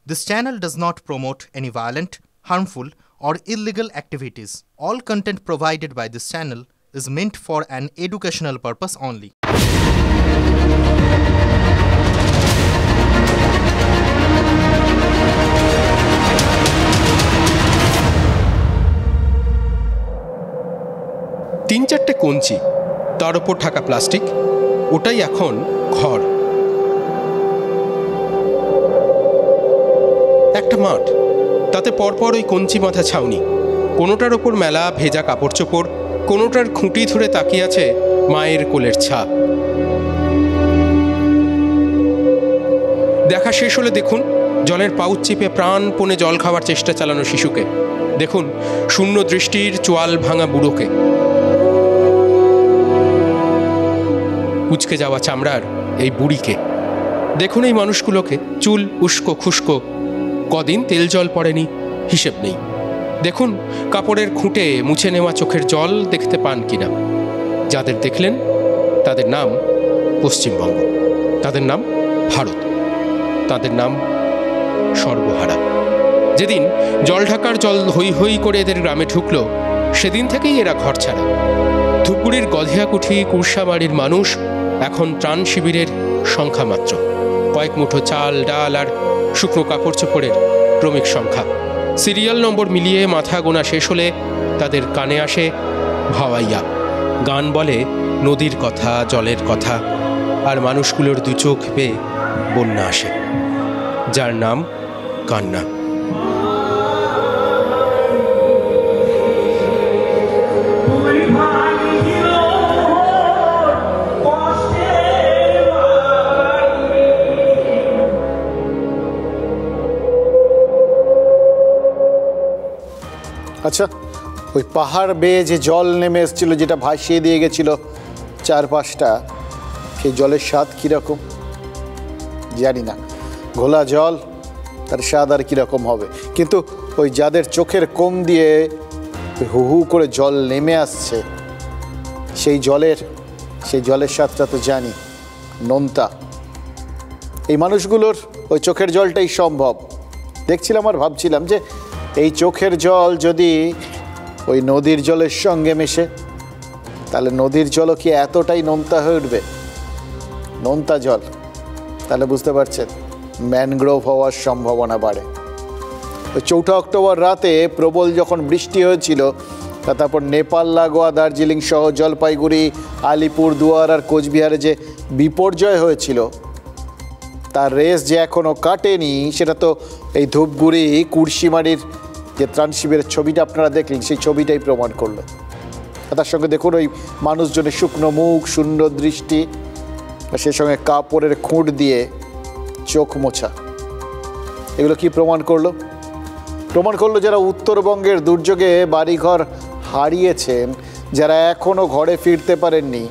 This channel does not promote any violent, harmful, or illegal activities. All content provided by this channel is meant for an educational purpose only. তিন চারটে কঞ্চি, তার উপর Dhaka plastic, ওটাই এখন ঘর। একটা মাঠ, তাতে পরপর ওই কঞ্চি বাঁধা ছাউনি, কোনোটার ওপর মেলা ভেজা কাপড় চোপড়, কোনোটার খুঁটি ধরে তাকিয়ে আছে মায়ের কোলের ছাপ। দেখা শেষ হলে দেখুন জলের পাউচ চিপে প্রাণপণে জল খাওয়ার চেষ্টা চালানো শিশুকে, দেখুন শূন্য দৃষ্টির চোয়াল ভাঙা বুড়োকে, কুচকে যাওয়া চামড়ার এই বুড়িকে, দেখুন এই মানুষগুলোকে, চুল উস্কো খুস্কো, কদিন তেল জল পড়েনি হিসেব নেই। দেখুন কাপড়ের খুঁটে মুছে নেওয়া চোখের জল দেখতে পান কিনা। যাদের দেখলেন তাদের নাম পশ্চিমবঙ্গ, তাদের নাম ভারত, তাদের নাম সর্বহারা। যেদিন জল ঢাকার জল হই হই করে এদের গ্রামে ঢুকলো, সেদিন থেকেই এরা ঘর ছাড়া। ধূপগুড়ির গধিয়াকুঠি কুরসাবাড়ির মানুষ এখন ত্রাণ শিবিরের সংখ্যা মাত্র, কয়েক মুঠো চাল ডাল আর শুকনো কাপড় চোপড়ের ক্রমিক সংখ্যা। সিরিয়াল নম্বর মিলিয়ে মাথা গোনা শেষ হলে তাদের কানে আসে ভাওয়াইয়া, গান বলে নদীর কথা, জলের কথা, আর মানুষগুলোর দু চোখ বেয়ে বন্যা আসে, যার নাম কান্না। আচ্ছা, ওই পাহাড় বেয়ে যে জল নেমে এসেছিল, যেটা ভাসিয়ে দিয়ে গেছিল চারপাশটা, সেই জলের স্বাদ কীরকম জানি না। ঘোলা জল, তার স্বাদ আর কীরকম হবে। কিন্তু ওই যাদের চোখের কোণ দিয়ে হু হু করে জল নেমে আসছে, সেই জলের স্বাদটা তো জানি, নোনতা। এই মানুষগুলোর ওই চোখের জলটাই সম্ভব। দেখছিলাম আর ভাবছিলাম যে এই চোখের জল যদি ওই নদীর জলের সঙ্গে মেশে, তাহলে নদীর জলও কি এতটাই নোনতা হয়ে উঠবে? নোনতা জল, তাহলে বুঝতে পারছেন ম্যানগ্রোভ হওয়ার সম্ভাবনা বাড়ে। ওই 4 অক্টোবর রাতে প্রবল যখন বৃষ্টি হয়েছিল, তারপর নেপাল লাগোয়া দার্জিলিং সহ জলপাইগুড়ি, আলিপুরদুয়ার আর কোচবিহারে যে বিপর্যয় হয়েছিল, তার রেস যে এখনও কাটেনি, সেটা তো এই ধূপগুড়ি কুরসিমারির যে ত্রাণ শিবিরের ছবিটা আপনারা দেখলেন, সেই ছবিটাই প্রমাণ করলো। তার সঙ্গে দেখুন ওই মানুষজনের শুকনো মুখ, শূন্য দৃষ্টি, সেই সঙ্গে কাপড়ের খুঁট দিয়ে চোখ মোছা। এগুলো কি প্রমাণ করলো? প্রমাণ করলো যারা উত্তরবঙ্গের দুর্যোগে বাড়িঘর হারিয়েছেন, যারা এখনও ঘরে ফিরতে পারেননি,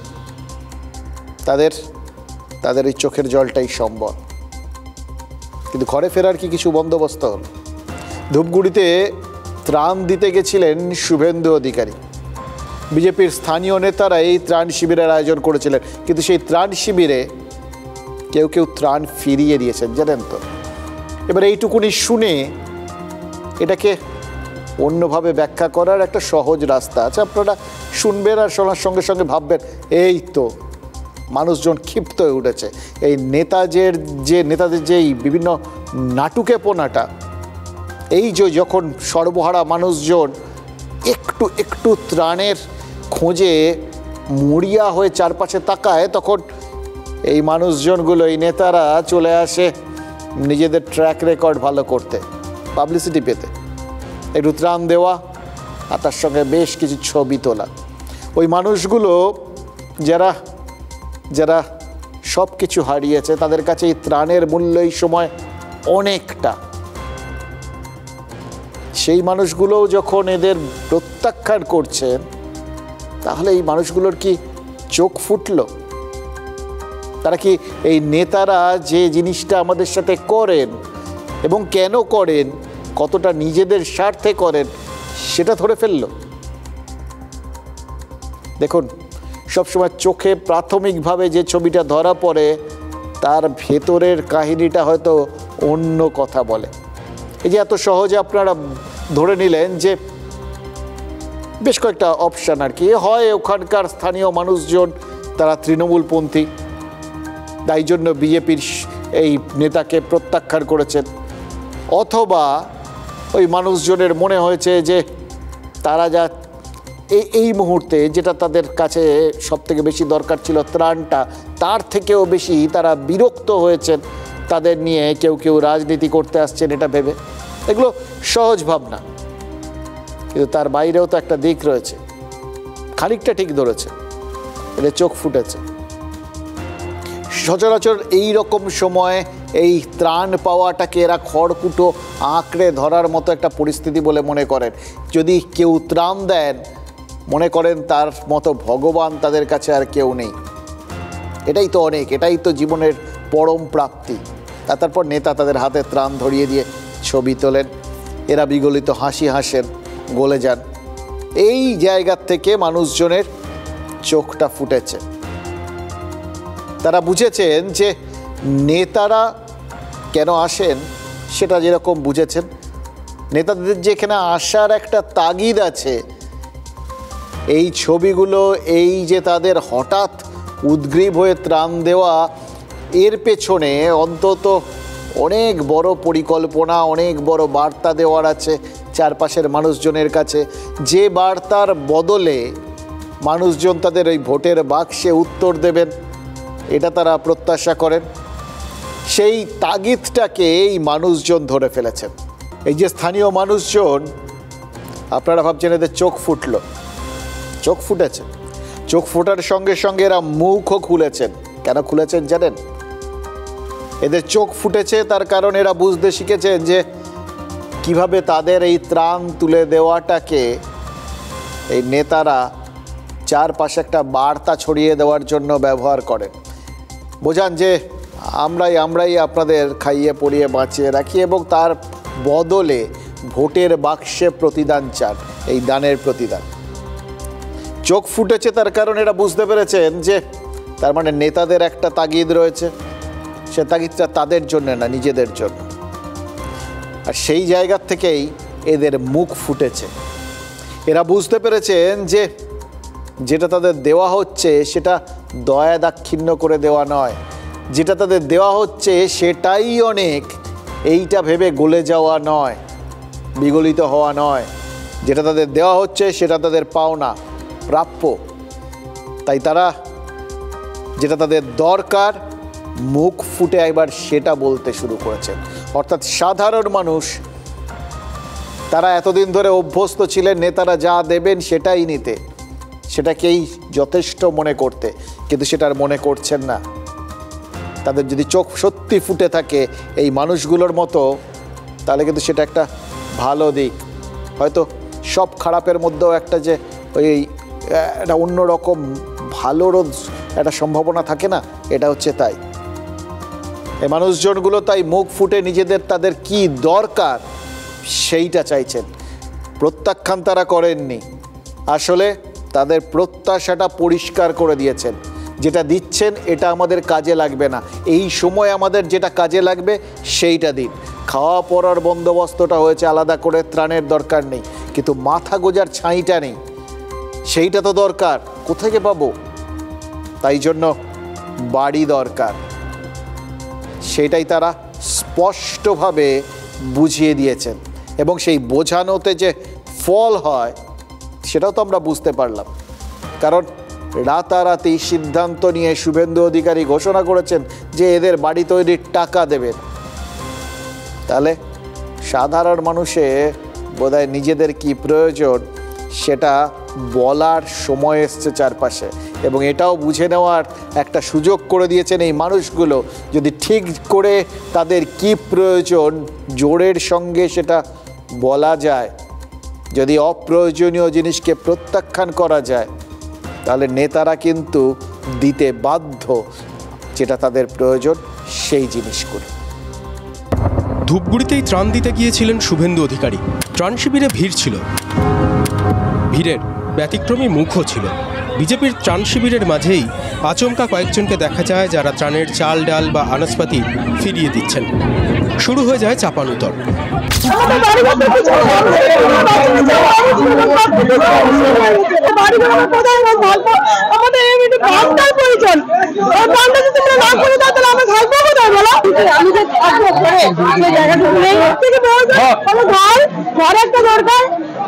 তাদের ওই চোখের জলটাই সম্বল। কিন্তু ঘরে ফেরার কি কিছু বন্দোবস্ত হল? ধূপগুড়িতে ত্রাণ দিতে গেছিলেন শুভেন্দু অধিকারী। বিজেপির স্থানীয় নেতারা এই ত্রাণ শিবিরের আয়োজন করেছিলেন, কিন্তু সেই ত্রাণ শিবিরে কেউ কেউ ত্রাণ ফিরিয়ে দিয়েছেন, জানেন তো। এবার এইটুকুনি শুনে এটাকে অন্যভাবে ব্যাখ্যা করার একটা সহজ রাস্তা আছে। আপনারা শুনবেন আর শোনার সঙ্গে সঙ্গে ভাববেন, এই তো মানুষজন ক্ষিপ্ত হয়ে উঠেছে। এই নেতাদের যে বিভিন্ন নাটুকেপনাটা, এই যে যখন সর্বহারা মানুষজন একটু একটু ত্রাণের খোঁজে মরিয়া হয়ে চারপাশে তাকায়, তখন এই মানুষজনগুলো, এই নেতারা চলে আসে নিজেদের ট্র্যাক রেকর্ড ভালো করতে, পাবলিসিটি পেতে, একটু ত্রাণ দেওয়া আর তার সঙ্গে বেশ কিছু ছবি তোলা। ওই মানুষগুলো যারা সব কিছু হারিয়েছে, তাদের কাছে এই ত্রাণের মূল্য এই সময় অনেকটা। সেই মানুষগুলোও যখন এদের প্রত্যাখ্যান করছেন, তাহলে এই মানুষগুলোর কি চোখ ফুটল? তারা কি এই নেতারা যে জিনিসটা আমাদের সাথে করেন এবং কেন করেন, কতটা নিজেদের স্বার্থে করেন, সেটা ধরে ফেলল? দেখুন, সবসময় চোখে প্রাথমিকভাবে যে ছবিটা ধরা পড়ে, তার ভেতরের কাহিনীটা হয়তো অন্য কথা বলে। এই যে এত সহজে আপনারা ধরে নিলেন যে বেশ কয়েকটা অপশান আর কি, হয় ওখানকার স্থানীয় মানুষজন তারা তৃণমূলপন্থী, তাই জন্য বিজেপির এই নেতাকে প্রত্যাখ্যান করেছেন, অথবা ওই মানুষজনের মনে হয়েছে যে তারা যা এই মুহূর্তে যেটা তাদের কাছে সবথেকে বেশি দরকার ছিল ত্রাণটা, তার থেকেও বেশি তারা বিরক্ত হয়েছেন তাদের নিয়ে কেউ কেউ রাজনীতি করতে আসছেন এটা ভেবে। এগুলো সহজ ভাবনা, কিন্তু তার বাইরেও তো একটা দিক রয়েছে। খানিকটা ঠিক ধরেছে, এদের চোখ ফুটেছে। সচরাচর এই রকম সময় এই ত্রাণ পাওয়াটাকে এরা খড়কুটো আঁকড়ে ধরার মতো একটা পরিস্থিতি বলে মনে করেন। যদি কেউ ত্রাণ দেন মনে করেন তার মতো ভগবান তাদের কাছে আর কেউ নেই। এটাই তো অনেক, এটাই তো জীবনের পরম প্রাপ্তি। তারপর নেতা তাদের হাতে ত্রাণ ধরিয়ে দিয়ে ছবি তোলেন, এরা বিগলিত হাসি হাসেন, গলে যান। এই জায়গার থেকে মানুষজনের চোখটা ফুটেছে। তারা বুঝেছেন যে নেতারা কেন আসেন সেটা যেরকম বুঝেছেন, নেতাদের যেখানে আসার একটা তাগিদ আছে, এই ছবিগুলো, এই যে তাদের হঠাৎ উদ্গ্রীব হয়ে ত্রাণ দেওয়া, এর পেছনে অন্তত অনেক বড় পরিকল্পনা, অনেক বড় বার্তা দেওয়ার আছে চারপাশের মানুষজনের কাছে, যে বার্তার বদলে মানুষজন তাদের ওই ভোটের বাক্সে উত্তর দেবেন, এটা তারা প্রত্যাশা করেন। সেই তাগিদটাকে এই মানুষজন ধরে ফেলেছেন। এই যে স্থানীয় মানুষজন, আপনারা ভাবছেন এদের চোখ ফুটলো, চোখ ফুটেছে। চোখ ফোটার সঙ্গে সঙ্গে এরা মুখও খুলেছেন। কেন খুলেছেন জানেন? এদের চোখ ফুটেছে তার কারণ এরা বুঝতে শিখেছেন যে কিভাবে তাদের এই ত্রাণ তুলে দেওয়াটাকে এই নেতারা চারপাশে একটা বার্তা ছড়িয়ে দেওয়ার জন্য ব্যবহার করেন। বোঝান যে আমরাই আপনাদের খাইয়ে পরিয়ে বাঁচিয়ে রাখি, এবং তার বদলে ভোটের বাক্সে প্রতিদান চান, এই দানের প্রতিদান। চোখ ফুটেছে তার কারণ এরা বুঝতে পেরেছেন যে তার মানে নেতাদের একটা তাগিদ রয়েছে, সে তাগিদটা তাদের জন্য না, নিজেদের জন্য। আর সেই জায়গার থেকেই এদের মুখ ফুটেছে। এরা বুঝতে পেরেছেন যে যেটা তাদের দেওয়া হচ্ছে সেটা দয়া দাক্ষিণ্য করে দেওয়া নয়, যেটা তাদের দেওয়া হচ্ছে সেটাই অনেক, এইটা ভেবে গলে যাওয়া নয়, বিগলিত হওয়া নয়। যেটা তাদের দেওয়া হচ্ছে সেটা তাদের পাওনা, প্রাপ্য। তাই তারা যেটা তাদের দরকার মুখ ফুটে একবার সেটা বলতে শুরু করেছেন। অর্থাৎ সাধারণ মানুষ, তারা এতদিন ধরে অভ্যস্ত ছিলেন নেতারা যা দেবেন সেটাই নিতে, সেটাকেই যথেষ্ট মনে করতে, কিন্তু সেটা আর মনে করছেন না। তাদের যদি চোখ সত্যি ফুটে থাকে এই মানুষগুলোর মতো, তাহলে কিন্তু সেটা একটা ভালো দিক। হয়তো সব খারাপের মধ্যেও একটা যে ওই একটা অন্যরকম ভালোরও একটা সম্ভাবনা থাকে না, এটা হচ্ছে তাই। এই মানুষজনগুলো তাই মুখ ফুটে নিজেদের তাদের কি দরকার সেইটা চাইছেন। প্রত্যাখ্যান তারা করেননি, আসলে তাদের প্রত্যাশাটা পরিষ্কার করে দিয়েছেন। যেটা দিচ্ছেন এটা আমাদের কাজে লাগবে না, এই সময় আমাদের যেটা কাজে লাগবে সেইটা দিন। খাওয়া পড়ার বন্দোবস্তটা হয়েছে আলাদা করে, ত্রাণের দরকার নেই, কিন্তু মাথা গোজার ছাইটা নেই, সেইটা তো দরকার। কোথায় পাবো? তাই জন্য বাড়ি দরকার, সেটাই তারা স্পষ্টভাবে বুঝিয়ে দিয়েছেন। এবং সেই বোঝানোতে যে ফল হয় সেটাও তো আমরা বুঝতে পারলাম, কারণ রাতারাতি সিদ্ধান্ত নিয়ে শুভেন্দু অধিকারী ঘোষণা করেছেন যে এদের বাড়ি তৈরির টাকা দেবেন। তাহলে সাধারণ মানুষে বোধহয় নিজেদের কি প্রয়োজন সেটা বলার সময় এসছে চারপাশে, এবং এটাও বুঝে নেওয়ার একটা সুযোগ করে দিয়েছেন এই মানুষগুলো। যদি ঠিক করে তাদের কি প্রয়োজন জোরের সঙ্গে সেটা বলা যায়, যদি অপ্রয়োজনীয় জিনিসকে প্রত্যাখ্যান করা যায়, তাহলে নেতারা কিন্তু দিতে বাধ্য যেটা তাদের প্রয়োজন সেই জিনিসগুলো। ধূপগুড়িতেই ত্রাণ দিতে গিয়েছিলেন শুভেন্দু অধিকারী। ত্রাণ শিবিরে ভিড় ছিল, ভিড়ের ব্যতিক্রমী মুখও ছিল। বিজেপির ত্রাণ শিবিরের মাঝেই আচমকা কয়েকজনকে দেখা যায় যারা ত্রাণের চাল ডাল বা আনাজপাতি ফিরিয়ে দিচ্ছেন। শুরু হয়ে যায় চাপানুতর।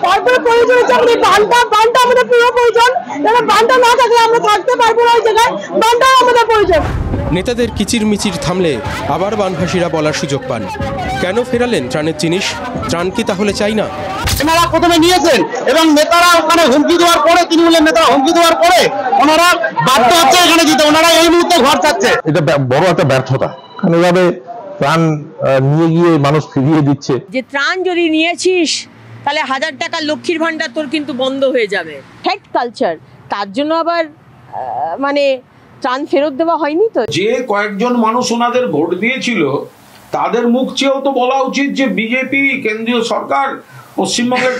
তারপরে প্রয়োজন হচ্ছে আমাদের বানটা আমাদের পুরো প্রয়োজন। বানটা না থাকলে আমরা থাকতে পারবো না, ওই জায়গায় বানটাও আমাদের প্রয়োজন। নেতাদের কিচিরমিচির থামলে আবার বানভাসীরা বলার সুযোগ পান। কেন ফেরালেন ত্রাণের জিনিস? ত্রাণ কি তাহলে চাই না? এনারা প্রথমে নিয়েছেন এবং নেতারা ওখানে হুমকি দেওয়ার পরে, তৃণমূলের নেতারা হুমকি দেওয়ার পরে ওনারা বাধ্য হচ্ছে এখানে দিতে। ওনারা এই মুহূর্তে ঘর চাচ্ছে। এটা বড় একটা ব্যর্থতা, কারণ এভাবে ত্রাণ নিয়ে গিয়ে মানুষ ফিরিয়ে দিচ্ছে। যে ত্রাণ যদি নিয়েছিস তাহলে 1000 টাকা লক্ষ্মীর ভান্ডার তোর কিন্তু বন্ধ হয়ে যাবে। ফ্যাট কালচার, তার জন্য আবার মানে ত্রাণ ফেরত দেওয়া হয়নি। তো যে কয়েকজন মানুষ ওনাদের ভোট দিয়েছিল তাদের মুখ চেয়েও তো বলা উচিত যে বিজেপি কেন্দ্রীয় সরকার পশ্চিমবঙ্গের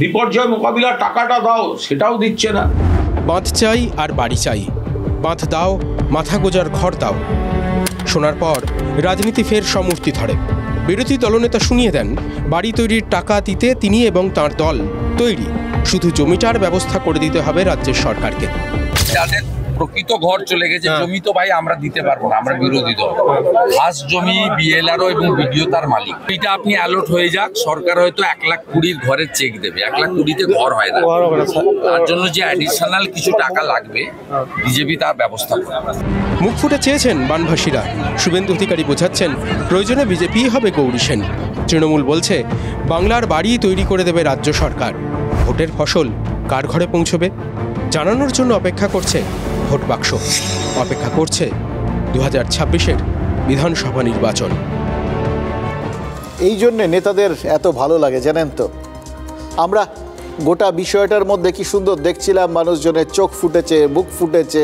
বিপর্যয় মোকাবিলার টাকাটা দাও, সেটাও দিচ্ছে না। বাঁধ চাই আর বাড়ি চাই, বাঁধ দাও, মাথা গোজার ঘর দাও। শোনার পর রাজনীতি ফের সমূর্তি ধরে। বিরোধী দলনেতা শুনিয়ে দেন বাড়ি তৈরির টাকা দিতে তিনি এবং তার দল তৈরি, শুধু জমিটার ব্যবস্থা করে দিতে হবে রাজ্যের সরকারকে। যাদের প্রকৃত ঘর চলে গেছে, জমি তো ভাই আমরা দিতে পারবো না, আমরা বিরোধী দল। খাস জমি বিএলআরও এবং বিডিও তার মালিক। এটা আপনি অ্যালট হয়ে যাক, সরকার হয়তো 1,20,000 ঘরের চেক দেবে। 1,20,000-তে ঘর হয় না, তার জন্য যে অ্যাডিশনাল কিছু টাকা লাগবে বিজেপি তার ব্যবস্থা করবে। মুখ ফুটে চেয়েছেন বানভাসীরা। শুভেন্দু অধিকারী বোঝাচ্ছেন প্রয়োজনে বিজেপি হবে গৌরী সেন। তৃণমূল বলছে বাংলার বাড়ি তৈরি করে দেবে রাজ্য সরকার। ভোটের ফসল কার ঘরে পৌঁছবে জানানোর জন্য অপেক্ষা করছে ভোট বাক্স, অপেক্ষা করছে 2026-এর বিধানসভা নির্বাচন। এই জন্যে নেতাদের এত ভালো লাগে জানেন তো। আমরা গোটা বিষয়টার মধ্যে কি সুন্দর দেখছিলাম, মানুষজনের চোখ ফুটেছে, বুক ফুটেছে,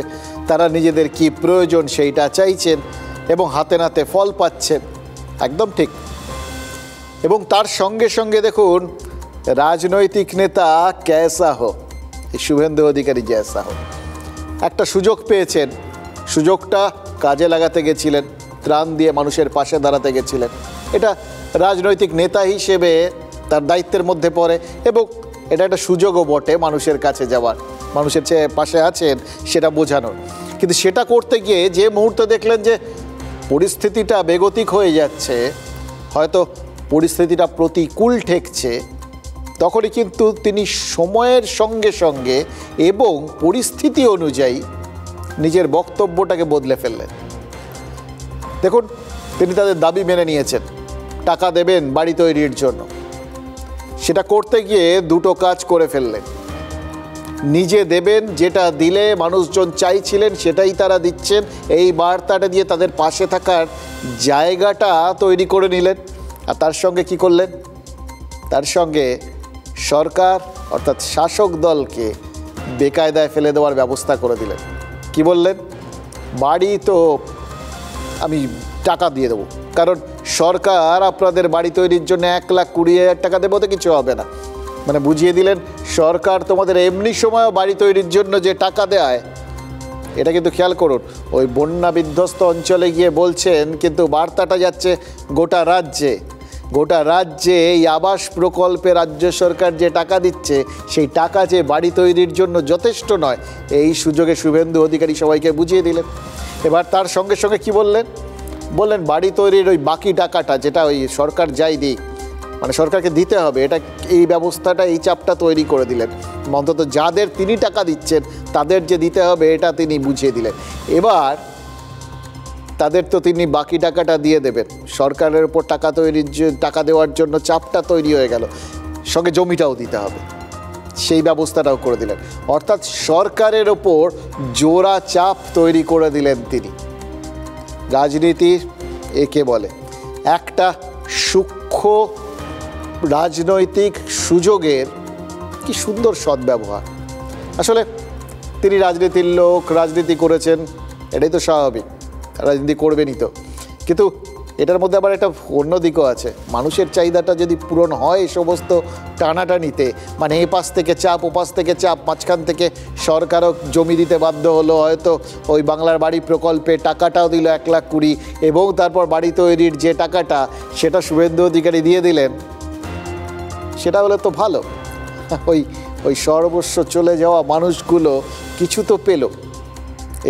তারা নিজেদের কি প্রয়োজন সেইটা চাইছেন এবং হাতে নাতে ফল পাচ্ছেন। একদম ঠিক। এবং তার সঙ্গে সঙ্গে দেখুন রাজনৈতিক নেতা ক্যাসা হো, শুভেন্দু অধিকারী জैसा हो, একটা সুযোগ পেয়েছেন, সুযোগটা কাজে লাগাতে গেছিলেন, ত্রাণ দিয়ে মানুষের পাশে দাঁড়াতে গেছিলেন। এটা রাজনৈতিক নেতা হিসেবে তার দায়িত্বের মধ্যে পড়ে এবং এটা একটা সুযোগও বটে মানুষের কাছে যাওয়ার, মানুষের চেয়ে পাশে আছেন সেটা বোঝানোর। কিন্তু সেটা করতে গিয়ে যে মুহূর্তে দেখলেন যে পরিস্থিতিটা বেগতিক হয়ে যাচ্ছে, হয়তো পরিস্থিতিটা প্রতিকূল ঠেকছে, তখনই কিন্তু তিনি সময়ের সঙ্গে সঙ্গে এবং পরিস্থিতি অনুযায়ী নিজের বক্তব্যটাকে বদলে ফেললেন। দেখুন, তিনি তাদের দাবি মেনে নিয়েছেন, টাকা দেবেন বাড়ি তৈরির জন্য। সেটা করতে গিয়ে দুটো কাজ করে ফেললেন। নিজে দেবেন, যেটা দিলে মানুষজন চাইছিলেন সেটাই তারা দিচ্ছেন, এই বার্তাটা দিয়ে তাদের পাশে থাকার জায়গাটা তৈরি করে নিলেন। আর তার সঙ্গে কি করলেন? তার সঙ্গে সরকার অর্থাৎ শাসক দলকে বেকায়দায় ফেলে দেওয়ার ব্যবস্থা করে দিলেন। কি বললেন? বাড়ি তো আমি টাকা দিয়ে দেবো, কারণ সরকার আপনাদের বাড়ি তৈরির জন্য 1,20,000 টাকা দেবো তো কিছু হবে না। মানে বুঝিয়ে দিলেন সরকার তোমাদের এমনি সময়ও বাড়ি তৈরির জন্য যে টাকা দেয়, এটা কিন্তু খেয়াল করুন, ওই বন্যা বিধ্বস্ত অঞ্চলে গিয়ে বলছেন, কিন্তু বার্তাটা যাচ্ছে গোটা রাজ্যে। গোটা রাজ্যে এই আবাস প্রকল্পে রাজ্য সরকার যে টাকা দিচ্ছে, সেই টাকা যে বাড়ি তৈরির জন্য যথেষ্ট নয়, এই সুযোগে শুভেন্দু অধিকারী সবাইকে বুঝিয়ে দিলেন। এবার তার সঙ্গে সঙ্গে কি বললেন? বললেন বাড়ি তৈরির ওই বাকি টাকাটা, যেটা ওই সরকার যাই দিক, মানে সরকারকে দিতে হবে, এটা এই ব্যবস্থাটা, এই চাপটা তৈরি করে দিলেন। অন্তত যাদের তিনি টাকা দিচ্ছেন তাদের যে দিতে হবে এটা তিনি বুঝিয়ে দিলেন। এবার তাদের তো তিনি বাকি টাকাটা দিয়ে দেবেন, সরকারের উপর টাকা দেওয়ার জন্য চাপটা তৈরি হয়ে গেল, সঙ্গে জমিটাও দিতে হবে, সেই ব্যবস্থাটাও করে দিলেন। অর্থাৎ সরকারের ওপর জোড়া চাপ তৈরি করে দিলেন তিনি। রাজনীতি একে বলে, একটা সূক্ষ্ম রাজনৈতিক সুযোগের কি সুন্দর সদ্ব্যবহার। আসলে তিনি রাজনীতির লোক, রাজনীতি করেছেন, এটাই তো স্বাভাবিক, রাজনীতি করবেনই তো। কিন্তু এটার মধ্যে আবার একটা অন্য দিকও আছে। মানুষের চাহিদাটা যদি পূরণ হয় এই সমস্ত টানাটানিতে, মানে এ পাশ থেকে চাপ ও পাশ থেকে চাপ, মাঝখান থেকে সরকারও জমি দিতে বাধ্য হলো, হয়তো ওই বাংলার বাড়ি প্রকল্পে টাকাটাও দিল 1,20,000 এবং তারপর বাড়ি তৈরির যে টাকাটা সেটা শুভেন্দু অধিকারী দিয়ে দিলেন, সেটা হলে তো ভালো। ওই সর্বস্ব চলে যাওয়া মানুষগুলো কিছু তো পেল।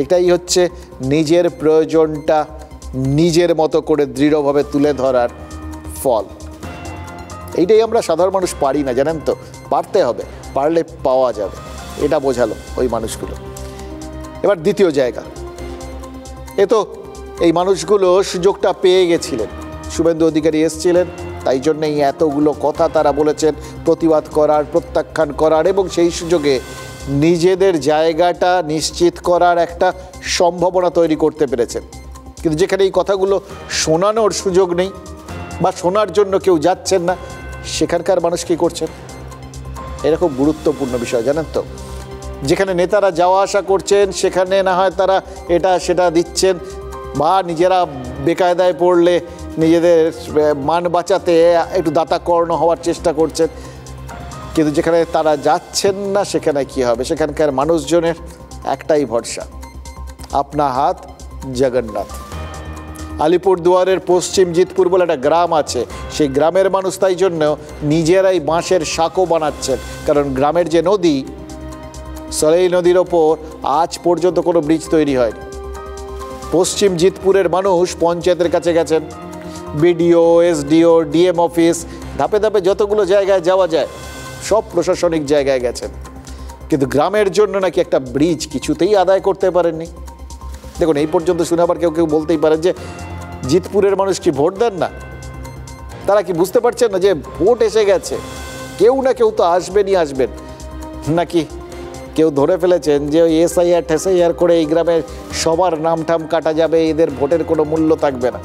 এটাই হচ্ছে নিজের প্রয়োজনটা নিজের মতো করে দৃঢ়ভাবে তুলে ধরার ফল। এইটাই আমরা সাধারণ মানুষ পারি না, জানেন তো, পারতে হবে, পারলে পাওয়া যাবে, এটা বোঝালো ওই মানুষগুলো। এবার দ্বিতীয় জায়গা, তো এই মানুষগুলো সুযোগটা পেয়ে গেছিলেন, শুভেন্দু অধিকারী এসেছিলেন, তাই জন্যই এতগুলো কথা তারা বলেছেন, প্রতিবাদ করার, প্রত্যাখ্যান করার, এবং সেই সুযোগে নিজেদের জায়গাটা নিশ্চিত করার একটা সম্ভাবনা তৈরি করতে পেরেছেন। কিন্তু যেখানে এই কথাগুলো শোনানোর সুযোগ নেই বা শোনার জন্য কেউ যাচ্ছেন না, সেখানকার মানুষ কী করছেন? এটা খুব গুরুত্বপূর্ণ বিষয়, জানেন তো। যেখানে নেতারা যাওয়া আসা করছেন সেখানে না হয় তারা এটা সেটা দিচ্ছেন, বা নিজেরা বেকায়দায় পড়লে নিজেদের মান বাঁচাতে একটু দাতাকর্ণ হওয়ার চেষ্টা করছেন। কিন্তু যেখানে তারা যাচ্ছেন না সেখানে কি হবে? সেখানকার মানুষজনের একটাই ভরসা, আপনা হাত জগন্নাথ। আলিপুরদুয়ারের পশ্চিম জিতপুর বলে একটা গ্রাম আছে, সেই গ্রামের মানুষ তাই জন্য নিজেরাই বাঁশের সাঁকো বানাচ্ছেন, কারণ গ্রামের যে নদী, সরেই নদীর ওপর আজ পর্যন্ত কোনো ব্রিজ তৈরি হয়নি। পশ্চিম জিতপুরের মানুষ পঞ্চায়েতের কাছে গেছেন, বিডিও, এসডিও, ডিএম অফিস, ধাপে ধাপে যতগুলো জায়গায় যাওয়া যায় সব প্রশাসনিক জায়গায় গেছেন, কিন্তু গ্রামের জন্য নাকি একটা ব্রিজ কিছুতেই আদায় করতে পারেননি। দেখুন, এই পর্যন্ত শুনে আবার কেউ কেউ বলতেই পারেন যে জিতপুরের মানুষ কি ভোট দেন না? তারা কি বুঝতে পারছেন না যে ভোট এসে গেছে, কেউ না কেউ তো আসবেনই আসবেন? নাকি কেউ ধরে ফেলেছেন যে ওই এসআইআর ঠেসআইআর করে এই গ্রামের সবার নাম টাম কাটা যাবে, এদের ভোটের কোনো মূল্য থাকবে না?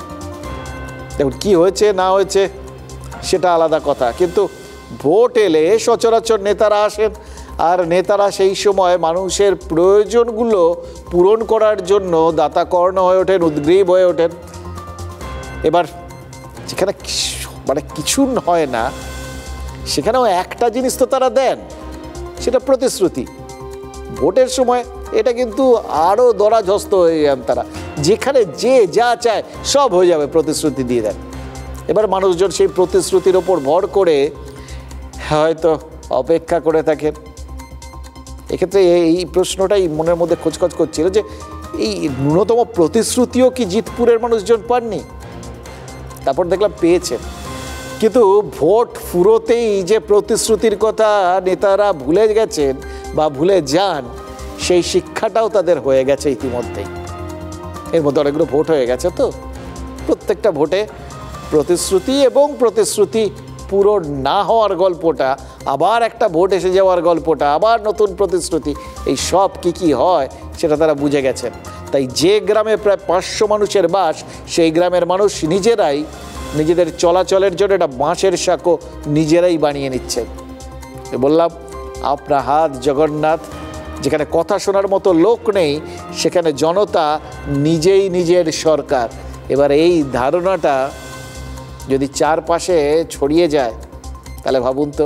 দেখুন, কি হয়েছে না হয়েছে সেটা আলাদা কথা, কিন্তু ভোট এলে সচরাচর নেতারা আসেন, আর নেতারা সেই সময় মানুষের প্রয়োজনগুলো পূরণ করার জন্য দাতাকর্ণ হয়ে ওঠেন, উদ্গ্রীব হয়ে ওঠেন। এবার যেখানে মানে কিছু হয় না, সেখানেও একটা জিনিস তো তারা দেন, সেটা প্রতিশ্রুতি। ভোটের সময় এটা কিন্তু আরও দরাঝস্ত হয়ে যান তারা, যেখানে যে যা চায় সব হয়ে যাবে, প্রতিশ্রুতি দিয়ে দেন। এবার মানুষজন সেই প্রতিশ্রুতির ওপর ভর করে হয়তো অপেক্ষা করে থাকেন। এক্ষেত্রে এই প্রশ্নটাই মনের মধ্যে খোঁজখোঁজ করছিল যে এই ন্যূনতম প্রতিশ্রুতিও কি জিতপুরের মানুষজন পাননি? তারপর দেখলাম পেয়েছেন, কিন্তু ভোট ফুরোতেই যে প্রতিশ্রুতির কথা নেতারা ভুলে গেছেন বা ভুলে যান, সেই শিক্ষাটাও তাদের হয়ে গেছে ইতিমধ্যেই। এর মধ্যে অনেকগুলো ভোট হয়ে গেছে, তো প্রত্যেকটা ভোটে প্রতিশ্রুতি এবং প্রতিশ্রুতি পূরণ না হওয়ার গল্পটা, আবার একটা ভোট এসে যাওয়ার গল্পটা, আবার নতুন প্রতিশ্রুতি, এই সব কি হয় সেটা তারা বুঝে গেছেন। তাই যে গ্রামে প্রায় 500 মানুষের বাস, সেই গ্রামের মানুষ নিজেরাই নিজেদের চলাচলের জন্য একটা বাঁশের সাঁকো নিজেরাই বানিয়ে নিচ্ছেন। বললাম, আপনা হাত জগন্নাথ। যেখানে কথা শোনার মতো লোক নেই, সেখানে জনতা নিজেই নিজের সরকার। এবার এই ধারণাটা যদি চারপাশে ছড়িয়ে যায়, তাহলে ভাবুন তো,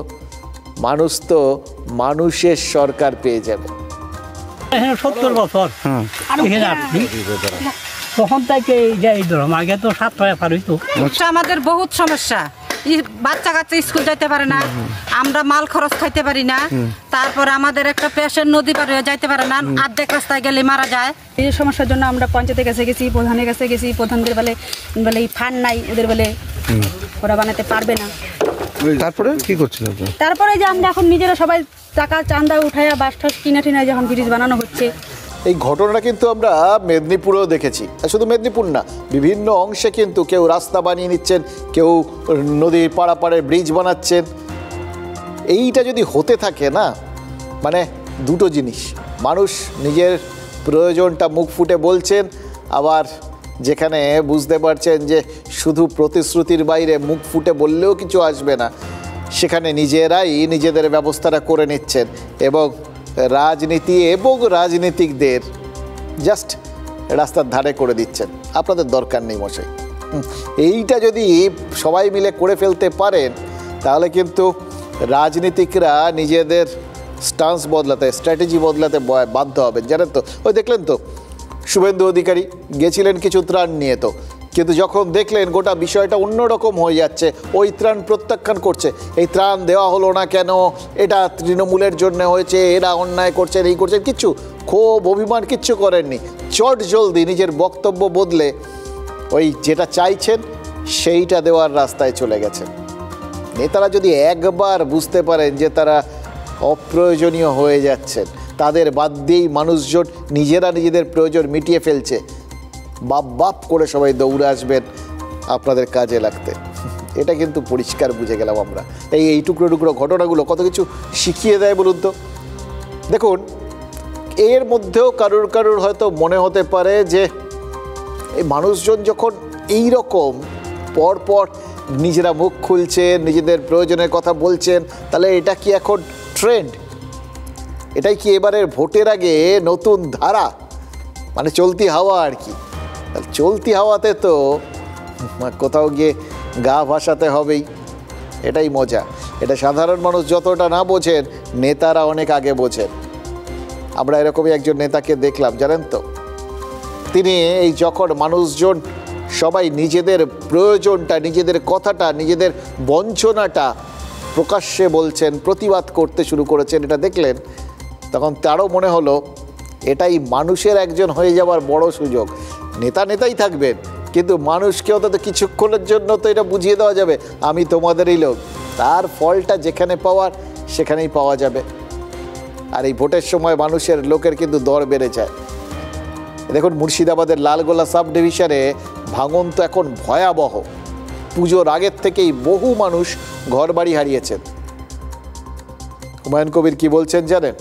মানুষ তো মানুষের সরকার পেয়ে যাবে। 70 বছর এখানে আসছি, তখন থেকে এই ধরম, আগে তো 7 টাকা পার হইতো। আমাদের বহুত সমস্যা, বাচ্চা কাচ্চা স্কুল যাইতে পারে না, আমরা মাল খরচ খাইতে পারি না, তারপর আমাদের একটা পেশেন্ট নদী পার হয়ে যাইতে পারে না, অর্ধেক রাস্তায় গেলে মারা যায়। এই সমস্যার জন্য আমরা পঞ্চায়েতের কাছে গেছি, প্রধানের কাছে গেছি, প্রধানদের বলে এই ফান্ড নাই, ওদের বলে ওরা বানাতে পারবে না। তারপরে কি করছিল? তারপরে যে আমরা এখন নিজেরা সবাই টাকা চাঁদা উঠাইয়া বাস টাস কিনা টিনা যখন ব্রিজ বানানো হচ্ছে। এই ঘটনাটা কিন্তু আমরা মেদিনীপুরেও দেখেছি, আর শুধু মেদিনীপুর না, বিভিন্ন অংশে কিন্তু কেউ রাস্তা বানিয়ে নিচ্ছেন, কেউ নদীর পাড়াপাড়ে ব্রিজ বানাচ্ছেন। এইটা যদি হতে থাকে না, মানে দুটো জিনিস, মানুষ নিজের প্রয়োজনটা মুখ ফুটে বলছেন, আবার যেখানে বুঝতে পারছেন যে শুধু প্রতিশ্রুতির বাইরে মুখ ফুটে বললেও কিছু আসবে না, সেখানে নিজেরাই নিজেদের ব্যবস্থাটা করে নিচ্ছেন, এবং রাজনীতি এবং রাজনীতিকদের জাস্ট রাস্তার ধারে করে দিচ্ছেন। আপনাদের দরকার নেই মশাই, এইটা যদি সবাই মিলে করে ফেলতে পারেন তাহলে কিন্তু রাজনীতিকরা নিজেদের স্টান্স বদলাতে, স্ট্র্যাটেজি বদলাতে বাধ্য হবেন। জানেন তো, ওই দেখলেন তো শুভেন্দু অধিকারী গেছিলেন কিছু ত্রাণ নিয়ে, তো কিন্তু যখন দেখলেন গোটা বিষয়টা অন্যরকম হয়ে যাচ্ছে, ওই ত্রাণ প্রত্যাখ্যান করছে। এই ত্রাণ দেওয়া হলো না কেন, এটা তৃণমূলের জন্য হয়েছে, এরা অন্যায় করছেন, এই করছেন, কিচ্ছু ক্ষোভ অভিমান কিচ্ছু করেননি। চট জলদি নিজের বক্তব্য বদলে ওই যেটা চাইছেন সেইটা দেওয়ার রাস্তায় চলে গেছেন। নেতারা যদি একবার বুঝতে পারেন যে তারা অপ্রয়োজনীয় হয়ে যাচ্ছেন, তাদের বাদ দিয়েই মানুষজন নিজেরা নিজেদের প্রয়োজন মিটিয়ে ফেলছে, বাপ বাপ করে সবাই দৌড়ে আসবেন আপনাদের কাজে লাগতে। এটা কিন্তু পরিষ্কার বুঝে গেলাম আমরা। এই টুকরো টুকরো ঘটনাগুলো কত কিছু শিখিয়ে দেয় বলুন তো। দেখুন, এর মধ্যেও কারুর কারুর হয়তো মনে হতে পারে যে এই মানুষজন যখন এই রকম পরপর নিজেরা মুখ খুলছেন, নিজেদের প্রয়োজনের কথা বলছেন, তাহলে এটা কি এখন ট্রেন্ড? এটাই কি এবারের ভোটের আগে নতুন ধারা, মানে চলতি হাওয়া আর কি? চলতি হাওয়াতে তো কোথাও গিয়ে গা ভাসাতে হবেই, এটাই মজা। এটা সাধারণ মানুষ যতটা না বোঝেন, নেতারা অনেক আগে বোঝেন। আমরা এরকমই একজন নেতাকে দেখলাম, জানেন তো, তিনি এই যখন মানুষজন সবাই নিজেদের প্রয়োজনটা, নিজেদের কথাটা, নিজেদের বঞ্চনাটা প্রকাশ্যে বলছেন, প্রতিবাদ করতে শুরু করেছেন, এটা দেখলেন, তখন তারও মনে হলো এটাই মানুষের একজন হয়ে যাওয়ার বড় সুযোগ। নেতা নেতাই থাকবেন, কিন্তু মানুষকে অন্তত কিছুক্ষণের জন্য তো এটা বুঝিয়ে দেওয়া যাবে আমি তোমাদেরই লোক। তার ফলটা যেখানে পাওয়ার সেখানেই পাওয়া যাবে। আর এই ভোটের সময় মানুষের লোকের কিন্তু দর বেড়ে যায়। দেখুন, মুর্শিদাবাদের লালগোলা সাব ডিভিশনে ভাঙন তো এখন ভয়াবহ। পুজোর আগের থেকেই বহু মানুষ ঘরবাড়ি হারিয়েছেন। হুমায়ুন কবির কি বলছেন জানেন?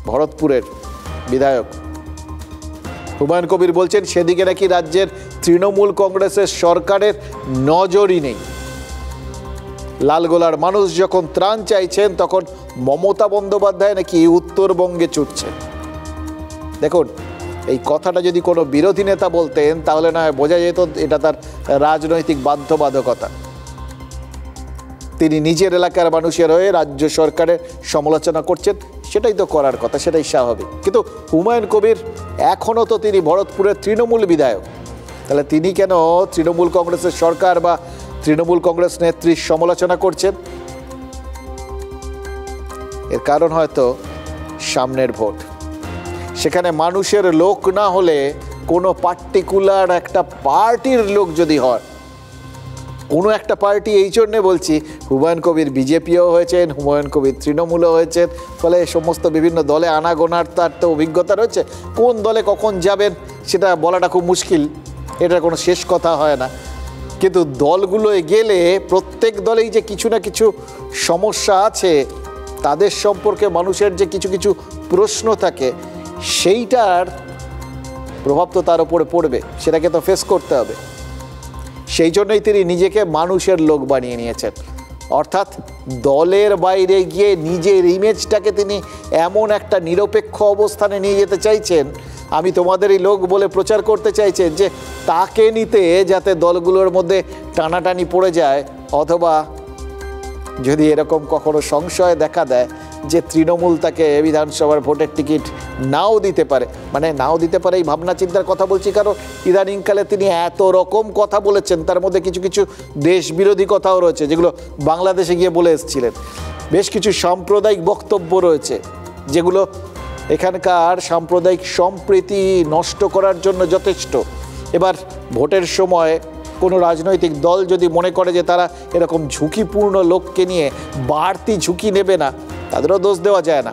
ভরতপুরের বিধায়ক হুমায়ুন কবির বলছেন সেদিকে নাকি রাজ্যের তৃণমূল কংগ্রেসের সরকারের নজরই নেই। লালগোলার মানুষ যখন ত্রাণ চাইছেন তখন মমতা বন্দ্যোপাধ্যায় নাকি উত্তরবঙ্গে ছুটছেন। দেখুন, এই কথাটা যদি কোনো বিরোধী নেতা বলতেন তাহলে না হয় বোঝা যেত এটা তার রাজনৈতিক বাধ্যবাধকতা। তিনি নিজের এলাকার মানুষের হয়ে রাজ্য সরকারের সমালোচনা করছেন, সেটাই তো করার কথা, সেটাই স্বাভাবিক। কিন্তু হুমায়ুন কবির এখনও তো তিনি ভরতপুরের তৃণমূল বিধায়ক, তাহলে তিনি কেন তৃণমূল কংগ্রেসের সরকার বা তৃণমূল কংগ্রেস নেত্রীর সমালোচনা করছেন? এর কারণ হয়তো সামনের ভোট। সেখানে মানুষের লোক না হলে কোনো পার্টিকুলার একটা পার্টির লোক যদি হয়, কোনো একটা পার্টি, এই জন্যে বলছি হুমায়ুন কবির বিজেপিও হয়েছেন, হুমায়ুন কবির তৃণমূলও হয়েছেন, ফলে সমস্ত বিভিন্ন দলে আনাগোনার তার তো অভিজ্ঞতা রয়েছে। কোন দলে কখন যাবেন সেটা বলাটা খুব মুশকিল, এটার কোনো শেষ কথা হয় না। কিন্তু দলগুলোয় গেলে প্রত্যেক দলেই যে কিছু না কিছু সমস্যা আছে, তাদের সম্পর্কে মানুষের যে কিছু কিছু প্রশ্ন থাকে, সেইটার প্রভাব তো তার উপরে পড়বে, সেটাকে তো ফেস করতে হবে। সেই জন্যই তিনি নিজেকে মানুষের লোক বানিয়ে নিয়েছেন। অর্থাৎ দলের বাইরে গিয়ে নিজের ইমেজটাকে তিনি এমন একটা নিরপেক্ষ অবস্থানে নিয়ে যেতে চাইছেন, আমি তোমাদেরই লোক বলে প্রচার করতে চাইছেন, যে তাকে নিতে যাতে দলগুলোর মধ্যে টানাটানি পড়ে যায়, অথবা যদি এরকম কখনো সংশয় দেখা দেয় যে তৃণমূল তাকে বিধানসভার ভোটের টিকিট নাও দিতে পারে, মানে নাও দিতে পারে এই ভাবনা চিন্তার কথা বলছি, কারণ ইদানিংকালে তিনি এত রকম কথা বলেছেন, তার মধ্যে কিছু কিছু দেশ বিরোধী কথাও রয়েছে যেগুলো বাংলাদেশে গিয়ে বলে এসেছিলেন। বেশ কিছু সাম্প্রদায়িক বক্তব্য রয়েছে যেগুলো এখানকার সাম্প্রদায়িক সম্প্রীতি নষ্ট করার জন্য যথেষ্ট। এবার ভোটের সময় কোনো রাজনৈতিক দল যদি মনে করে যে তারা এরকম ঝুঁকিপূর্ণ লোককে নিয়ে বাড়তি ঝুঁকি নেবে না, তাদেরও দোষ দেওয়া যায় না।